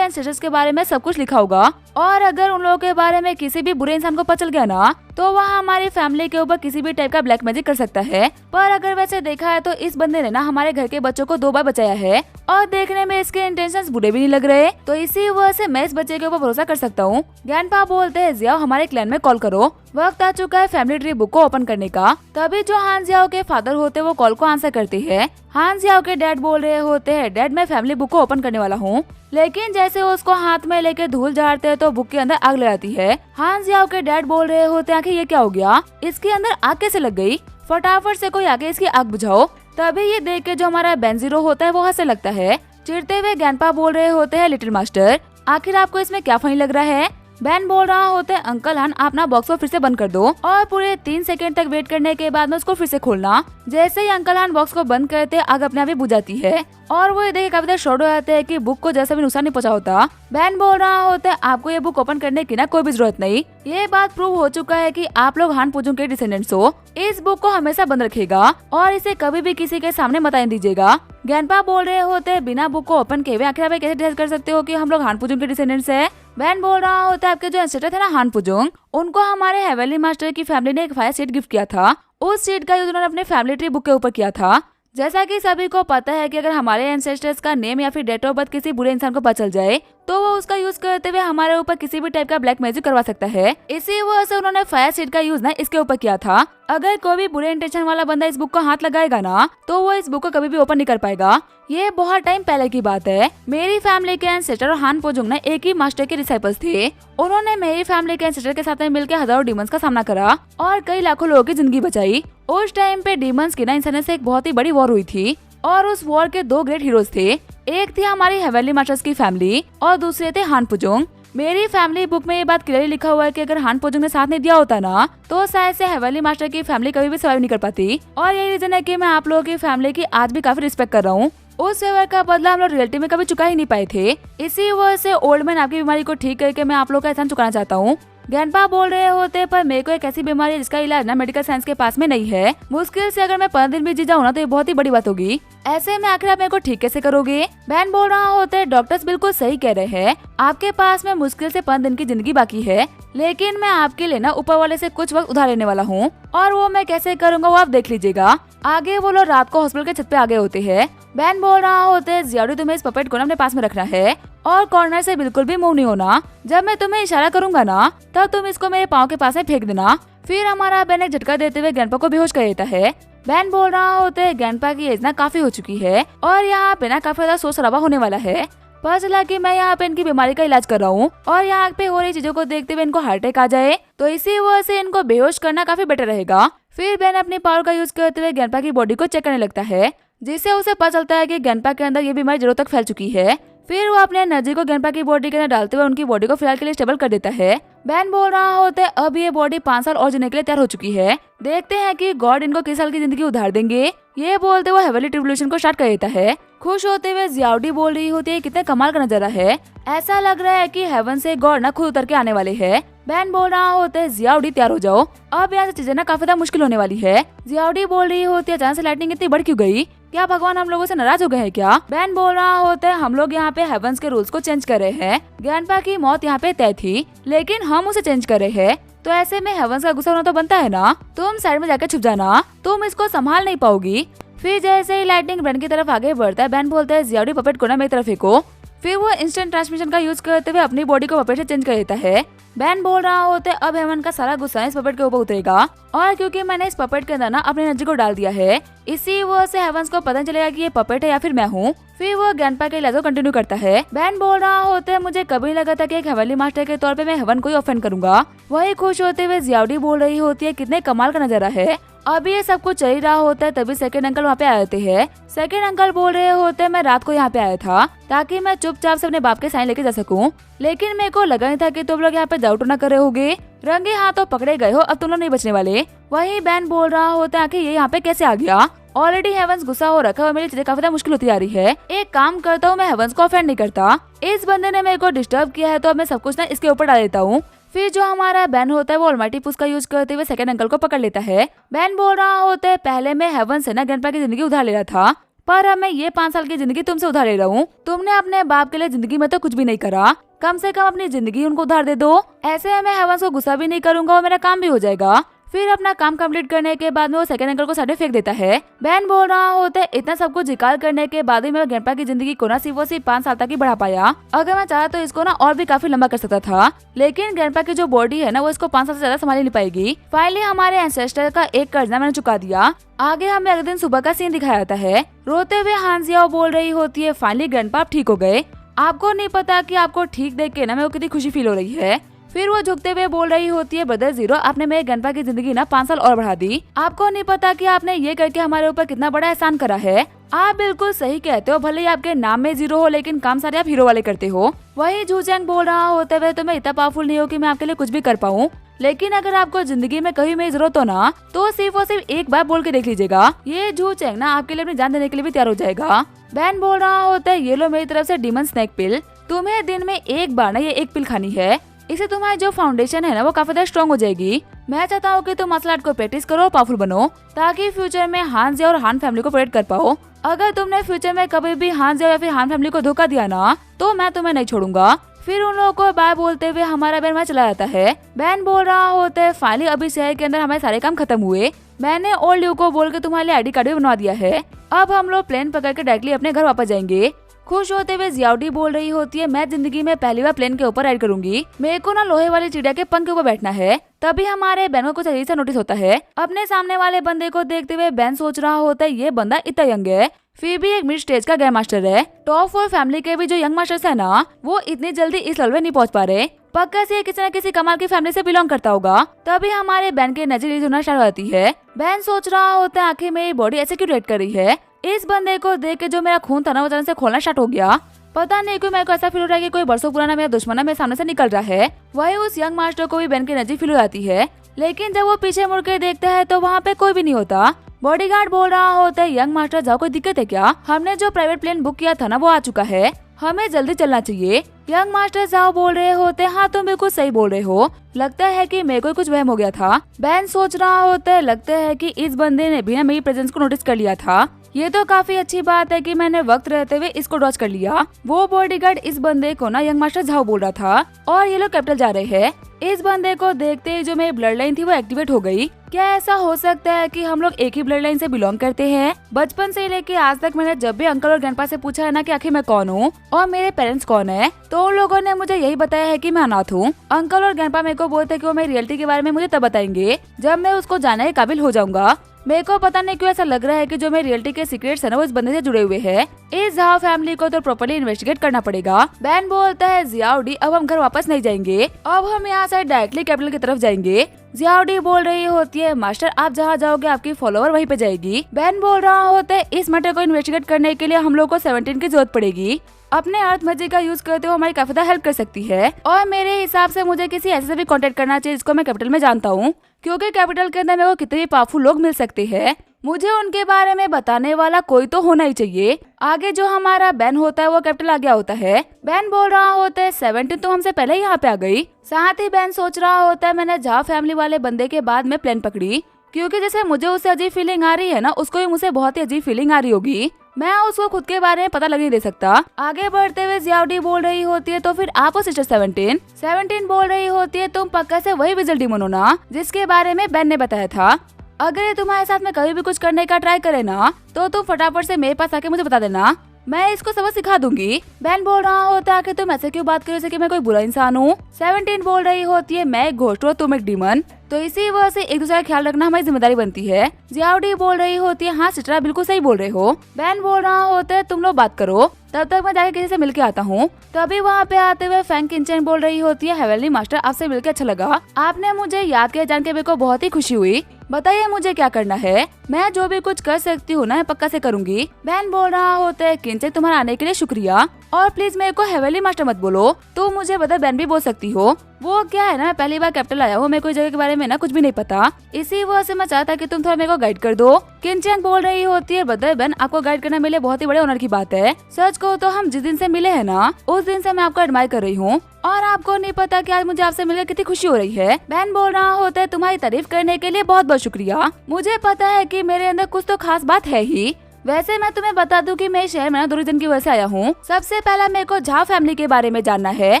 एंसेस्टर्स के बारे में सब कुछ लिखा होगा और अगर उन लोगों के बारे में किसी भी बुरे इंसान को पता चल गया ना तो वह हमारी फैमिली के ऊपर किसी भी टाइप का ब्लैक मैजिक कर सकता है। पर अगर वैसे देखा है तो इस बंदे ने ना हमारे घर के बच्चों को 2 बार बचाया है और देखने में इसके इंटेंशंस बुरे भी नहीं लग रहे, तो इसी वजह से मैं इस बच्चे के ऊपर भरोसा कर सकता हूँ। ग्रैंडपा बोलते हैं जियाओ हमारे क्लैन में कॉल करो, वक्त आ चुका है फैमिली ट्री बुक को ओपन करने का। तभी जो हान जियाओ के फादर होते वो कॉल को आंसर करते हैं। हान जियाओ के डैड बोल रहे होते हैं डैड मैं फैमिली बुक को ओपन करने वाला हूँ, लेकिन जैसे उसको हाथ में लेके धूल झाड़ते हैं तो बुक के अंदर आग लग जाती है। हान जियाओ के डैड बोल रहे होते हैं आखिर ये क्या हो गया, इसके अंदर आग कैसे लग गई, फटाफट से कोई आगे इसकी आग बुझाओ। तभी ये देख के जो हमारा बेनजीरो होता है वो हंसने लगता है। चिढ़ते हुए ग्रैंडपा बोल रहे होते हैं लिटिल मास्टर आखिर आपको इसमें क्या फनी लग रहा है। बैन बोल रहा होता है अंकल हान आप ना बॉक्स को फिर से बंद कर दो और पूरे 3 सेकंड तक वेट करने के बाद में उसको फिर से खोलना। जैसे ही अंकल हान बॉक्स को बंद करते आग अपने आप ही बुझ जाती है और वो ये देख काफी देर शॉर्ट हो जाते हैं कि बुक को जैसा भी नुकसान नहीं पहुंचा होता। बैन बोल रहा होता है आपको ये बुक ओपन करने की ना कोई भी जरूरत नहीं, ये बात प्रूव हो चुका है कि आप लोग हान पोजुंग के डिसेंडेंट्स हो। इस बुक को हमेशा बंद रखेगा और इसे कभी भी किसी के सामने मत आने दीजिएगा। ग्रैंडपा बोल रहे होते हैं बिना बुक को ओपन किए हुए आखिर आप कैसे डिसाइड कर सकते हो कि हम लोग हान पोजुंग के डिसेंडेंट्स है। बैन बोल रहा होता है आपके जो एंसेस्टर थे ना हान पोजुंग उनको हमारे हेवनली मास्टर की फैमिली ने एक फायर सीट गिफ्ट किया था, उस सीट का यूज उन्होंने अपने फैमिली ट्री बुक के ऊपर किया था। जैसा कि सभी को पता है कि अगर हमारे एंसेस्टर्स का नेम या फिर डेट ऑफ बर्थ किसी बुरे इंसान को पता चल जाए तो वो उसका यूज करते हुए हमारे ऊपर किसी भी टाइप का ब्लैक मैजिक करवा सकता है। इसी वजह से उन्होंने फायर सीट का यूज ना इसके ऊपर किया था। अगर कोई भी बुरे इंटेंशन वाला बंदा इस बुक को हाथ लगाएगा ना तो वो इस बुक को कभी भी ओपन नहीं कर पाएगा। ये बहुत टाइम पहले की बात है। मेरी फैमिली के एंसेस्टर और हान पोजुंग ने एक ही मास्टर के डिसाइपल्स थे। उन्होंने मेरी फैमिली के एंसेस्टर के साथ में मिलकर हजारों डीमंस का सामना करा और कई लाखों लोगों की जिंदगी बचाई। उस टाइम पे डीमंस की ना इंसानों से एक बहुत ही बड़ी वॉर हुई थी और उस वॉर के 2 ग्रेट हीरोज थे, एक थी हमारी हेवनली मास्टर्स की फैमिली और दूसरे थे हान पोजुंग। मेरी फैमिली बुक में ये बात क्लियरली लिखा हुआ है कि अगर हान पोजुंग ने साथ नहीं दिया होता ना तो शायद से हेवनली मास्टर की फैमिली कभी भी सर्वाइव नहीं कर पाती। और यही रीजन है कि मैं आप लोगों की फैमिली की आज भी काफी रिस्पेक्ट कर रहा हूँ। उस फेवर का बदला हम लोग रियलिटी में कभी चुका ही नहीं पाए थे। इसी वजह से ओल्ड मैन आपकी बीमारी को ठीक करके मैं आप लोग का एहसान चुकाना चाहता हूँ। ग्रैंडपा बोल रहे होते पर मेरे को एक ऐसी बीमारी है जिसका इलाज ना मेडिकल साइंस के पास में नहीं है, मुश्किल से अगर मैं 15 दिन भी जी जाऊँ ना तो ये बहुत ही बड़ी बात होगी। ऐसे में आखिर आप मेरे को ठीक कैसे करोगे। बैन बोल रहा होते डॉक्टर्स बिल्कुल सही कह रहे हैं, आपके पास में मुश्किल से 15 दिन की जिंदगी बाकी है, लेकिन मैं आपके लिए ना ऊपर वाले से कुछ वक्त उधार लेने वाला हूँ और वो मैं कैसे करूँगा वो आप देख लीजिएगा। आगे वो लोग रात को हॉस्पिटल के छत पे आ गए होते हैं। बैन बोल रहा होते जियाओ तुम्हें इस पपेट को ना अपने पास में रखना है और कॉर्नर से बिल्कुल भी मूव नहीं होना। जब मैं तुम्हें इशारा करूंगा ना तब तुम इसको मेरे पाँव के पास में फेंक देना। फिर हमारा बैन एक झटका देते हुए ग्रैंडपा को बेहोश कर देता है। बैन बोल रहा होते ग्रैंडपा की एज ना काफी हो चुकी है और यहाँ पे ना काफी ज्यादा शोर शराबा होने वाला है। पता चला कि मैं यहाँ पे इनकी बीमारी का इलाज कर रहा हूँ और यहाँ पे हो रही चीजों को देखते हुए इनको हार्ट अटैक आ जाए तो इसी वजह से इनको बेहोश करना काफी बेटर रहेगा। फिर बैन अपनी पावर का यूज करते हुए ग्रैंडपा की बॉडी को चेक करने लगता है, जिससे उसे पता चलता है कि ग्रैंडपा के अंदर ये बीमारी जरूर तक फैल चुकी है। फिर वो अपने एनर्जी को ग्रैंडपा की बॉडी के अंदर डालते हुए उनकी बॉडी को फिलहाल के लिए स्टेबल कर देता है। बैन बोल रहा होता है अब ये बॉडी 5 साल और जीने के लिए तैयार हो चुकी है, देखते हैं कि गॉड इनको किस साल की जिंदगी उधार देंगे। ये बोलते हुए हेवनली ट्रिब्यूलेशन को स्टार्ट कर देता है। खुश होते हुए जियाओडी बोल रही होती है कितने कमाल का नजारा है, ऐसा लग रहा है कि हेवन से गॉड ना खुद उतर के आने वाले हैं। बहन बोल रहा होता है जियाउडी तैयार हो जाओ, अब यहाँ से चीजें ना काफी ज्यादा मुश्किल होने वाली है। जियाउडी बोल रही होती है अचानक से लाइटनिंग इतनी बढ़ क्यों गई, क्या भगवान हम लोगों से नाराज हो गए हैं क्या। बहन बोल रहा होता है हम लोग यहाँ पे हेवंस के रूल्स को चेंज कर रहे हैं, ग्रैंडपा की मौत यहाँ पे तय थी लेकिन हम उसे चेंज कर रहे हैं, तो ऐसे में हेवंस का गुस्सा होना तो बनता है ना। तुम साइड में जाकर छुप जाना, तुम इसको संभाल नहीं पाओगी। फिर जैसे ही लाइटनिंग बहन की तरफ आगे बढ़ता है, बहन बोलता है जियाउडी पपेट को ना मेरी तरफ फेंको। फिर वो इंस्टेंट ट्रांसमिशन का यूज करते हुए अपनी बॉडी को पपेट से चेंज कर देता है। बहन बोल रहा होता है अब हेवन का सारा गुस्सा इस पपेट के ऊपर उतरेगा, और क्योंकि मैंने इस पपेट के अंदर ना अपनी एनर्जी को डाल दिया है, इसी वजह से हेवंस को पता चलेगा कि ये पपेट है या फिर मैं हूँ। फिर वो ग्रैंडपा के इलाज को कंटिन्यू करता है। बहन बोल रहा होता है मुझे कभी नहीं लगा था कि एक हेवनली मास्टर के तौर पे मैं हेवन को ही ऑफेंड करूंगा। वही खुश होते हुए जियाउडी बोल रही होती है कितने कमाल का नजारा है। अभी ये सब कुछ चल ही रहा होता है तभी सेकंड अंकल वहाँ पे आए होते हैं। सेकंड अंकल बोल रहे होते हैं मैं रात को यहाँ पे आया था ताकि मैं चुपचाप से अपने बाप के साइन लेके जा सकूं, लेकिन मेरे को लगा नहीं था कि तुम लोग यहाँ पे डाउट ना कर रहे होगे, रंगे हाथों पकड़े गए हो, अब तुम लोग नहीं बचने वाले। वही बहन बोल रहा होता है कि ये यहाँ पे कैसे आ गया, ऑलरेडी हेवंस गुस्सा हो रखा है और मेरी चीजें काफी मुश्किल होती जा रही है। एक काम करता हूँ मैं हेवंस को ऑफेंड नहीं करता, इस बंदे ने मेरे को डिस्टर्ब किया है तो अब मैं सब कुछ ना इसके ऊपर डाल देता हूँ। फिर जो हमारा बहन होता है वो ऑलमाइटी पुश का यूज करते हुए सेकंड अंकल को पकड़ लेता है। बहन बोल रहा होता है पहले मैं हेवन से ना ग्रैंडपा की जिंदगी उधार ले रहा था, पर अब मैं ये 5 साल की जिंदगी तुमसे उधार ले रहा हूँ। तुमने अपने बाप के लिए जिंदगी में तो कुछ भी नहीं करा, कम से कम अपनी जिंदगी उनको उधार दे दो। ऐसे मैं हेवन को गुस्सा भी नहीं करूंगा और मेरा काम भी हो जाएगा। फिर अपना काम कंप्लीट करने के बाद में वो सेकंड अंकल को साइड में फेंक देता है। बहन बोल रहा होता है इतना सब कुछ जिक्र करने के बाद भी मैं ग्रैंडपा की जिंदगी को ना सिर्फ 5 साल तक ही बढ़ा पाया। अगर मैं चाहा तो इसको ना और भी काफी लंबा कर सकता था, लेकिन ग्रैंडपा की जो बॉडी है ना वो इसको 5 साल से ज्यादा संभाल नहीं पाएगी। फाइनली हमारे एंसेस्टर का एक कर्जा मैंने चुका दिया। आगे हमें अगले दिन सुबह का सीन दिखाया जाता है। रोते हुए हांजियाओ बोल रही होती है फाइनली ग्रैंडपा आप ठीक हो गए, आपको नहीं पता कि आपको ठीक देख के ना मेरे को कितनी खुशी फील हो रही है। फिर वो झुकते हुए बोल रही होती है ब्रदर जीरो आपने मेरे ग्रैंडपा की जिंदगी ना 5 साल और बढ़ा दी, आपको नहीं पता कि आपने ये करके हमारे ऊपर कितना बड़ा एहसान करा है। आप बिल्कुल सही कहते हो, भले ही आपके नाम में जीरो हो लेकिन काम सारे आप हीरो वाले करते हो। वही जूचैंग बोल रहा होते हुए तो मैं इतना पावरफुल नहीं हूँ कि मैं आपके लिए कुछ भी कर पाऊँ, लेकिन अगर आपको जिंदगी में कहीं मेरी जरूरत हो ना तो सिर्फ और सिर्फ एक बार बोल के देख लीजिएगा, ये जूचैंग ना आपके लिए अपनी जान देने के लिए भी तैयार हो जाएगा। बहन बोल रहा होता है ये लो मेरी तरफ से डीमन स्नैक पिल, तुम्हें दिन में एक बार ना ये एक पिल खानी है, इससे तुम्हारी जो फाउंडेशन है ना वो काफी ज्यादा स्ट्रॉन्ग हो जाएगी। मैं चाहता हूँ कि तुम मार्शल आर्ट को प्रैक्टिस करो और पावरफुल बनो ताकि फ्यूचर में हांजिया और हान फैमिली को प्रोटेक्ट कर पाओ। अगर तुमने फ्यूचर में कभी भी हांजिया या फिर हान फैमिली को धोखा दिया ना तो मैं तुम्हें नहीं छोड़ूंगा। फिर उन लोगों को बाय बोलते हुए हमारा बहन वहाँ चला जाता है। बहन बोल रहा होता है फाइनली अभी शहर के अंदर हमारे सारे काम खत्म हुए, मैंने ओल्ड ल्यू को बोल के तुम्हारे लिए आईडी कार्ड भी बनवा दिया है, अब हम लोग प्लेन पकड़ के डायरेक्टली अपने घर वापस जाएंगे। खुश होते हुए जियाउडी बोल रही होती है मैं जिंदगी में पहली बार प्लेन के ऊपर राइड करूंगी, मेरे को ना लोहे वाली चिड़िया के पंख के ऊपर बैठना है। तभी हमारे बहन को कुछ अजीब सा नोटिस होता है। अपने सामने वाले बंदे को देखते हुए बहन सोच रहा होता है ये बंदा इतना यंग है, फिर भी एक मिड स्टेज का ग्रैंड मास्टर है। टॉप 4 फैमिली के भी जो यंग मास्टर्स है ना वो इतनी जल्दी इस लेवल में नहीं पहुंच पा रहे, पक्का से किसी न किसी कमाल की फैमिली से बिलोंग करता होगा। तभी हमारे बहन की एनर्जी रिलीज होना स्टार्ट हो जाती है। बहन सोच रहा होता है आखिर मेरी बॉडी ऐसे क्यों रिएक्ट कर रही है, इस बंदे को देख के जो मेरा खून था ना वो अचानक से खोलना स्टार्ट हो गया। पता नहीं क्यों मेरे को ऐसा फील हो रहा है कि कोई बरसों पुराना मेरा दुश्मन मेरे सामने से निकल रहा है। वही उस यंग मास्टर को भी बहन की एनर्जी फील हो जाती है, लेकिन जब वो पीछे मुड़ के देखता है तो वहाँ पे कोई भी नहीं होता। बॉडीगार्ड बोल रहा होता है यंग मास्टर जाओ कोई दिक्कत है क्या, हमने जो प्राइवेट प्लेन बुक किया था ना वो आ चुका है, हमें जल्दी चलना चाहिए। यंग मास्टर जाओ बोल रहे होते हाँ तुम बिल्कुल सही बोल रहे हो, लगता है कि मेरे को कुछ वहम हो गया था। बहन सोच रहा होता है लगता है कि इस बंदे ने भी ना मेरी प्रेजेंस को नोटिस कर लिया था, ये तो काफी अच्छी बात है कि मैंने वक्त रहते हुए इसको डॉज कर लिया। वो बॉडीगार्ड इस बंदे को ना यंग मास्टर झाओ बोल रहा था और ये लोग कैपिटल जा रहे हैं। इस बंदे को देखते ही जो मेरी ब्लड लाइन थी वो एक्टिवेट हो गई। क्या ऐसा हो सकता है कि हम लोग एक ही ब्लड लाइन से बिलोंग करते हैं? बचपन से लेके आज तक मैंने जब भी अंकल और ग्रैंडपा से पूछा है ना कि आखिर मैं कौन हूँ और मेरे पेरेंट्स कौन है, तो उन लोगों ने मुझे यही बताया है कि मैं अनाथ हूँ। अंकल और ग्रैंडपा मेरे को बोलते कि वो मेरी रियलिटी के बारे में मुझे तब बताएंगे जब मैं उसको जानने के काबिल हो जाऊंगा। मेरे को पता नहीं क्यों ऐसा लग रहा है कि जो मेरी रियलिटी के सीक्रेट्स है ना वो इस बंदे से जुड़े हुए हैं। इस झाओ फैमिली को तो प्रॉपर्ली इन्वेस्टिगेट करना पड़ेगा। बहन बोलता है जियाउडी अब हम घर वापस नहीं जाएंगे, अब हम यहाँ से डायरेक्टली कैपिटल की तरफ जाएंगे। जियाउडी बोल रही होती है मास्टर आप जहाँ जाओगे आपकी फॉलोअर वहीं पे जाएगी। बहन बोल रहा होता है इस मैटर को इन्वेस्टिगेट करने के लिए हम लोग को 17 की जरूरत पड़ेगी। अपने अर्थ मैजिक का यूज करते हुए हमारी काफी ज्यादा हेल्प कर सकती है। और मेरे हिसाब से मुझे किसी ऐसे से भी कांटेक्ट करना चाहिए जिसको मैं कैपिटल में जानता हूँ, क्योंकि कैपिटल के अंदर मेरे को कितने भी पावरफुल लोग मिल सकते हैं। मुझे उनके बारे में बताने वाला कोई तो होना ही चाहिए। आगे जो हमारा बैन होता है वो कैपिटल आ गया होता है। बैन बोल रहा होता है 17 तो हमसे पहले यहाँ पे आ गई। साथ ही बैन सोच रहा होता है मैंने झाओ फैमिली वाले बंदे के बाद में प्लान पकड़ी, क्योंकि जैसे मुझे उससे अजीब फीलिंग आ रही है ना, उसको भी मुझसे बहुत ही अजीब फीलिंग आ रही होगी। मैं उसको खुद के बारे में पता लग नहीं दे सकता। आगे बढ़ते हुए जियाओडी बोल रही होती है तो फिर आप सिस्टर 17 बोल रही होती है तुम पक्का से वही विजल डीमन हो ना जिसके बारे में बैन ने बताया था। अगर ये तुम्हारे साथ में कभी भी कुछ करने का ट्राई करे ना तो तुम फटाफट से मेरे पास आके मुझे बता देना, मैं इसको सबक सिखा दूंगी। बैन बोल रहा होता है कि तुम ऐसे क्यों बात कर रहे हो कि मैं कोई बुरा इंसान हूँ। 17 बोल रही होती है मैं एक घोस्ट हूँ, तुम एक डीमन, तो इसी वजह से एक दूसरे का ख्याल रखना हमारी जिम्मेदारी बनती है। जियाओडी बोल रही होती है हाँ सिस्टर बिल्कुल सही बोल रहे हो। बैन बोल रहा होता है तुम लोग बात करो, तब तक मैं जाके किसी से मिलके आता हूँ। तभी वहाँ पे आते हुए फैंग किंचन बोल रही होती है हेवनली मास्टर आपसे मिलकर अच्छा लगा, आपने मुझे याद किया जान के मेरे को बहुत ही खुशी हुई। बताइए मुझे क्या करना है, मैं जो भी कुछ कर सकती हूँ ना मैं पक्का से करूँगी। बैन बोल रहा होता है किंचन तुम्हारा आने के लिए शुक्रिया, और प्लीज मेरे को हेवनली मास्टर मत बोलो, तो मुझे बता बैन भी बोल सकती हो। वो क्या है ना मैं पहली बार कैपिटल आया हूँ, मेरे को जगह के बारे में ना कुछ भी नहीं पता, इसी वजह से मैं चाहता कि तुम थोड़ा मेरे को गाइड कर दो। किंचन बोल रही होती है बदर बैन आपको गाइड करना मेरे लिए बहुत ही बड़े ऑनर की बात है। सच कहो तो हम जिस दिन से मिले हैं ना उस दिन से मैं आपको एडमायर कर रही हूँ, और आपको नहीं पता कि आज मुझे आपसे मिलकर कितनी खुशी हो रही है। बैन बोल रहा होता है तुम्हारी तारीफ करने के लिए बहुत बहुत शुक्रिया, मुझे पता है कि मेरे अंदर कुछ तो खास बात है ही। वैसे मैं तुम्हें बता दूं कि मैं शहर में 2 दिन की वजह से आया हूँ। सबसे पहला मेरे को झाओ फैमिली के बारे में जानना है,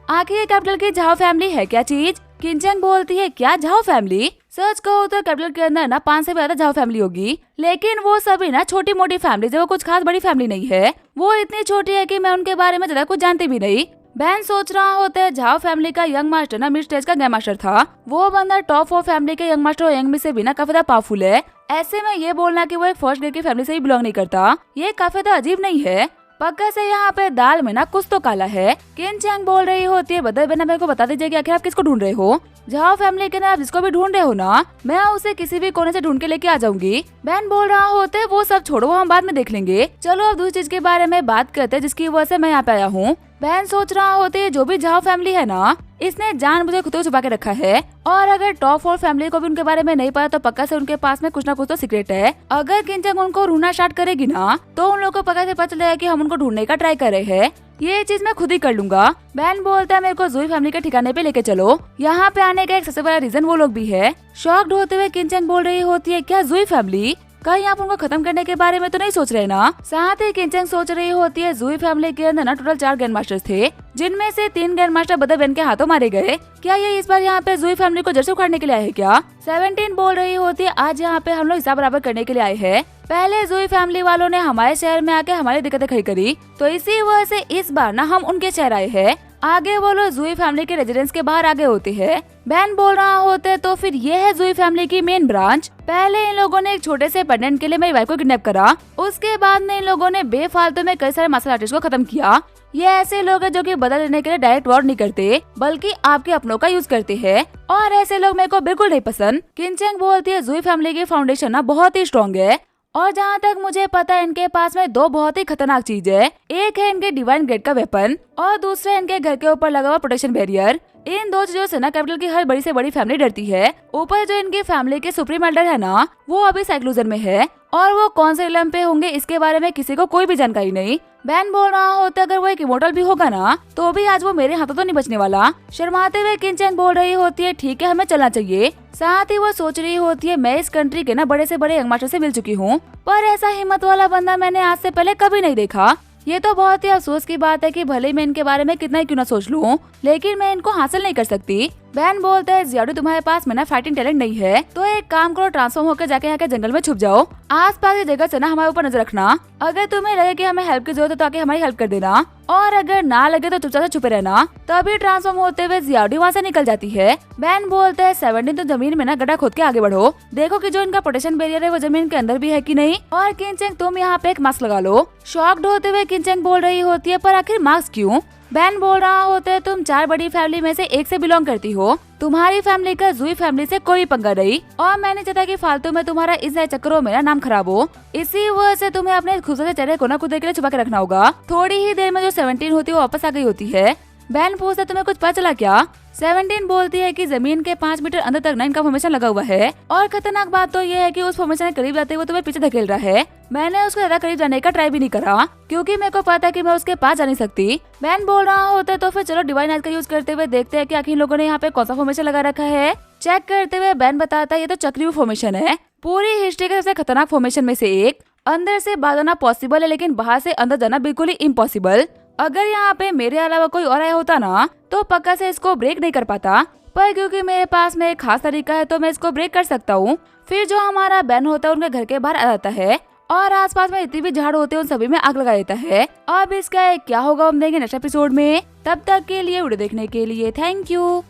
आखिर कैपिटल की झाओ फैमिली है क्या चीज। किंचन बोलती है क्या झाओ फैमिली, सच कहो तो कैपिटल के अंदर ना 5 से ज्यादा झाओ फैमिली होगी, लेकिन वो सभी ना छोटी मोटी फैमिली है, वो कुछ खास बड़ी फैमिली नहीं है, वो इतनी छोटी है कि मैं उनके बारे में ज्यादा कुछ जानती भी नहीं। बैन सोच रहा होता है झाओ फैमिली का यंग मास्टर ना मिड स्टेज का ग्रैंड मास्टर था, वो बंदा टॉप 4 फैमिली के यंग मास्टर और यंग मिस से भी ना काफी ज्यादा पावरफुल है। ऐसे में ये बोलना कि वो एक फर्स्ट ग्रेड की फैमिली से ही बिलोंग नहीं करता, ये काफी ज्यादा अजीब नहीं है। पक्का से यहाँ पे दाल में ना कुछ तो काला है। किंचन बोल रही होती है बदर बेना मेरे को बता दीजिए कि आखिर आप किसको ढूंढ रहे हो। झाओ फैमिली के ना आप जिसको भी ढूंढ रहे हो ना मैं उसे किसी भी कोने से ढूंढ के लेके आ जाऊंगी। बैन बोल रहा होते वो सब छोड़ो, हम बाद में देख लेंगे, चलो अब दूसरी चीज के बारे में बात करते हैं जिसकी वजह से मैं यहाँ पे आया हूँ। बैन सोच रहा होते है जो भी झाओ फैमिली है ना इसने जानबूझकर खुद को छुपा के रखा है, और अगर टॉप 4 फैमिली को भी उनके बारे में नहीं पता तो पक्का से उनके पास में कुछ ना कुछ तो सीक्रेट है। अगर किंचन उनको ढूंढना स्टार्ट करेगी ना तो उन लोगों को पक्का से पता चलेगा कि हम उनको ढूंढने का ट्राई कर रहे हैं, ये चीज मैं खुद ही कर लूंगा। बैन बोलता है मेरे को ज़ोई फैमिली के ठिकाने पे लेके चलो, यहाँ पे आने का एक सबसे बड़ा रीजन वो लोग भी है। शॉक्ड होते हुए किंचन बोल रही होती है क्या ज़ोई फैमिली, कहीं आप उनको खत्म करने के बारे में तो नहीं सोच रहे ना। साथ ही किंचन सोच रही होती है ज़ोई फैमिली के अंदर ना टोटल 4 ग्रैंड मास्टर्स थे, जिनमें से 3 ग्रैंड मास्टर बदर बैन के हाथों मारे गए, क्या ये इस बार यहाँ पे ज़ोई फैमिली को जड़ से उखाड़ने के लिए आए है क्या। 17 बोल रही होती है आज यहाँ पे हम लोग हिसाब बराबर करने के लिए आए हैं, पहले ज़ोई फैमिली वालों ने हमारे शहर में आके हमारी दिक्कतें खड़ी करी, तो इसी वजह से इस बार ना हम उनके शहर आए हैं। आगे वो लोग ज़ोई फैमिली के रेजिडेंस के बाहर आगे होते हैं। बैन बोल रहा होते तो फिर ये है ज़ोई फैमिली की मेन ब्रांच। पहले इन लोगों ने एक छोटे से पेंडेंट के लिए मेरी वाइफ को किडनैप करा, उसके बाद में इन लोगों ने बेफालतू में कई सारे मार्शल आर्टिस्ट को खत्म किया। ये ऐसे लोग हैं जो कि बदल लेने के लिए डायरेक्ट वॉर नहीं करते बल्कि आपके अपनों का यूज करते हैं, और ऐसे लोग मेरे को बिल्कुल नहीं पसंद। किंचन बोलती है ज़ोई फैमिली की फाउंडेशन ना बहुत ही स्ट्रॉन्ग है, और जहाँ तक मुझे पता है इनके पास में 2 बहुत ही खतरनाक चीज है, एक है इनके डिवाइन ग्रेड का वेपन और दूसरा इनके घर के ऊपर लगा हुआ प्रोटेक्शन बैरियर। इन 2 चीजों से ना कैपिटल की हर बड़ी से बड़ी फैमिली डरती है। ऊपर जो इनकी फैमिली के सुप्रीम एल्डर है ना वो अभी साइक्लूजन में है, और वो कौन से इलम पे होंगे इसके बारे में किसी को कोई भी जानकारी नहीं। बैन बोल रहा होता अगर वो एक इमोर्टल भी होगा ना तो भी आज वो मेरे हाथों तो नहीं बचने वाला। शर्माते हुए किंचन बोल रही होती है ठीक है हमें चलना चाहिए। साथ ही वो सोच रही होती है मैं इस कंट्री के ना बड़े से बड़े यंग मास्टर से मिल चुकी हूँ, पर ऐसा हिम्मत वाला बंदा मैंने आज से पहले कभी नहीं देखा। ये तो बहुत ही अफसोस की बात है कि भले मैं इनके बारे में कितना ही क्यों ना सोच लूं, लेकिन मैं इनको हासिल नहीं कर सकती। बैन बोलता है जियाओडी तुम्हारे पास में ना फाइटिंग टैलेंट नहीं है, तो एक काम करो ट्रांसफॉर्म होकर जाके यहाँ के जंगल में छुप जाओ, आसपास की जगह से ना हमारे ऊपर नजर रखना, अगर तुम्हें लगे कि हमें हेल्प की जरूरत है तो आके हमारी हेल्प कर देना, और अगर ना लगे तो चुपचाप से छुपे रहना। तभी ट्रांसफॉर्म होते हुए जियाओडी वहाँ से निकल जाती है। बैन बोलता है 17 तो जमीन में ना गड्ढा खोद के आगे बढ़ो, देखो कि जो इनका प्रोटेक्शन बैरियर है वो जमीन के अंदर भी है कि नहीं, और किंचन तुम यहाँ पे एक मास्क लगा लो। शॉक्ड होते हुए किंचन बोल रही होती है पर आखिर मास्क क्यों। बैन बोल रहा होता तुम 4 बड़ी फैमिली में से एक से बिलोंग करती हो, तुम्हारी फैमिली का जुई फैमिली से कोई पंगा नहीं, और मैंने चाहता कि फालतू में तुम्हारा इस चक्करों में मेरा नाम खराब हो। इसी वजह से तुम्हें अपने खूबसूरत चेहरे को ना खुद देर के लिए छुपा के रखना होगा। थोड़ी ही देर में जो 17 होती है वो वापस आ गई होती है। बैन पूछता तुम्हें कुछ पता चला क्या? 17 बोलती है कि जमीन के 5 मीटर अंदर तक ना इनका फॉर्मेशन लगा हुआ है, और खतरनाक बात तो ये है कि उस फॉर्मेशन के करीब जाते हुए तुम्हें पीछे धकेल रहा है। मैंने उसको ज्यादा करीब जाने का ट्राई भी नहीं करा, क्योंकि मेरे को पता कि मैं उसके पास जा नहीं सकती। बैन बोल रहा होता है तो फिर चलो डिवाइन आइज का यूज करते हुए देखते हैं कि आखिर इन लोगों ने यहाँ पे कौन सा फॉर्मेशन लगा रखा है। चेक करते हुए बैन बताता है ये तो चक्रीय फॉर्मेशन है, पूरी हिस्ट्री का सबसे खतरनाक फॉर्मेशन में से एक। अंदर से बाहर जाना पॉसिबल है, लेकिन बाहर से अंदर जाना बिल्कुल ही इम्पॉसिबल। अगर यहाँ पे मेरे अलावा कोई और आया होता ना तो पक्का से इसको ब्रेक नहीं कर पाता, पर क्योंकि मेरे पास में एक खास तरीका है तो मैं इसको ब्रेक कर सकता हूँ। फिर जो हमारा बैन होता है उनके घर के बाहर आ जाता है, और आसपास में जितनी भी झाड़ होते हैं उन सभी में आग लगा देता है। अब इसका क्या होगा हम देंगे नेक्स्ट एपिसोड में। तब तक के लिए वीडियो देखने के लिए थैंक यू।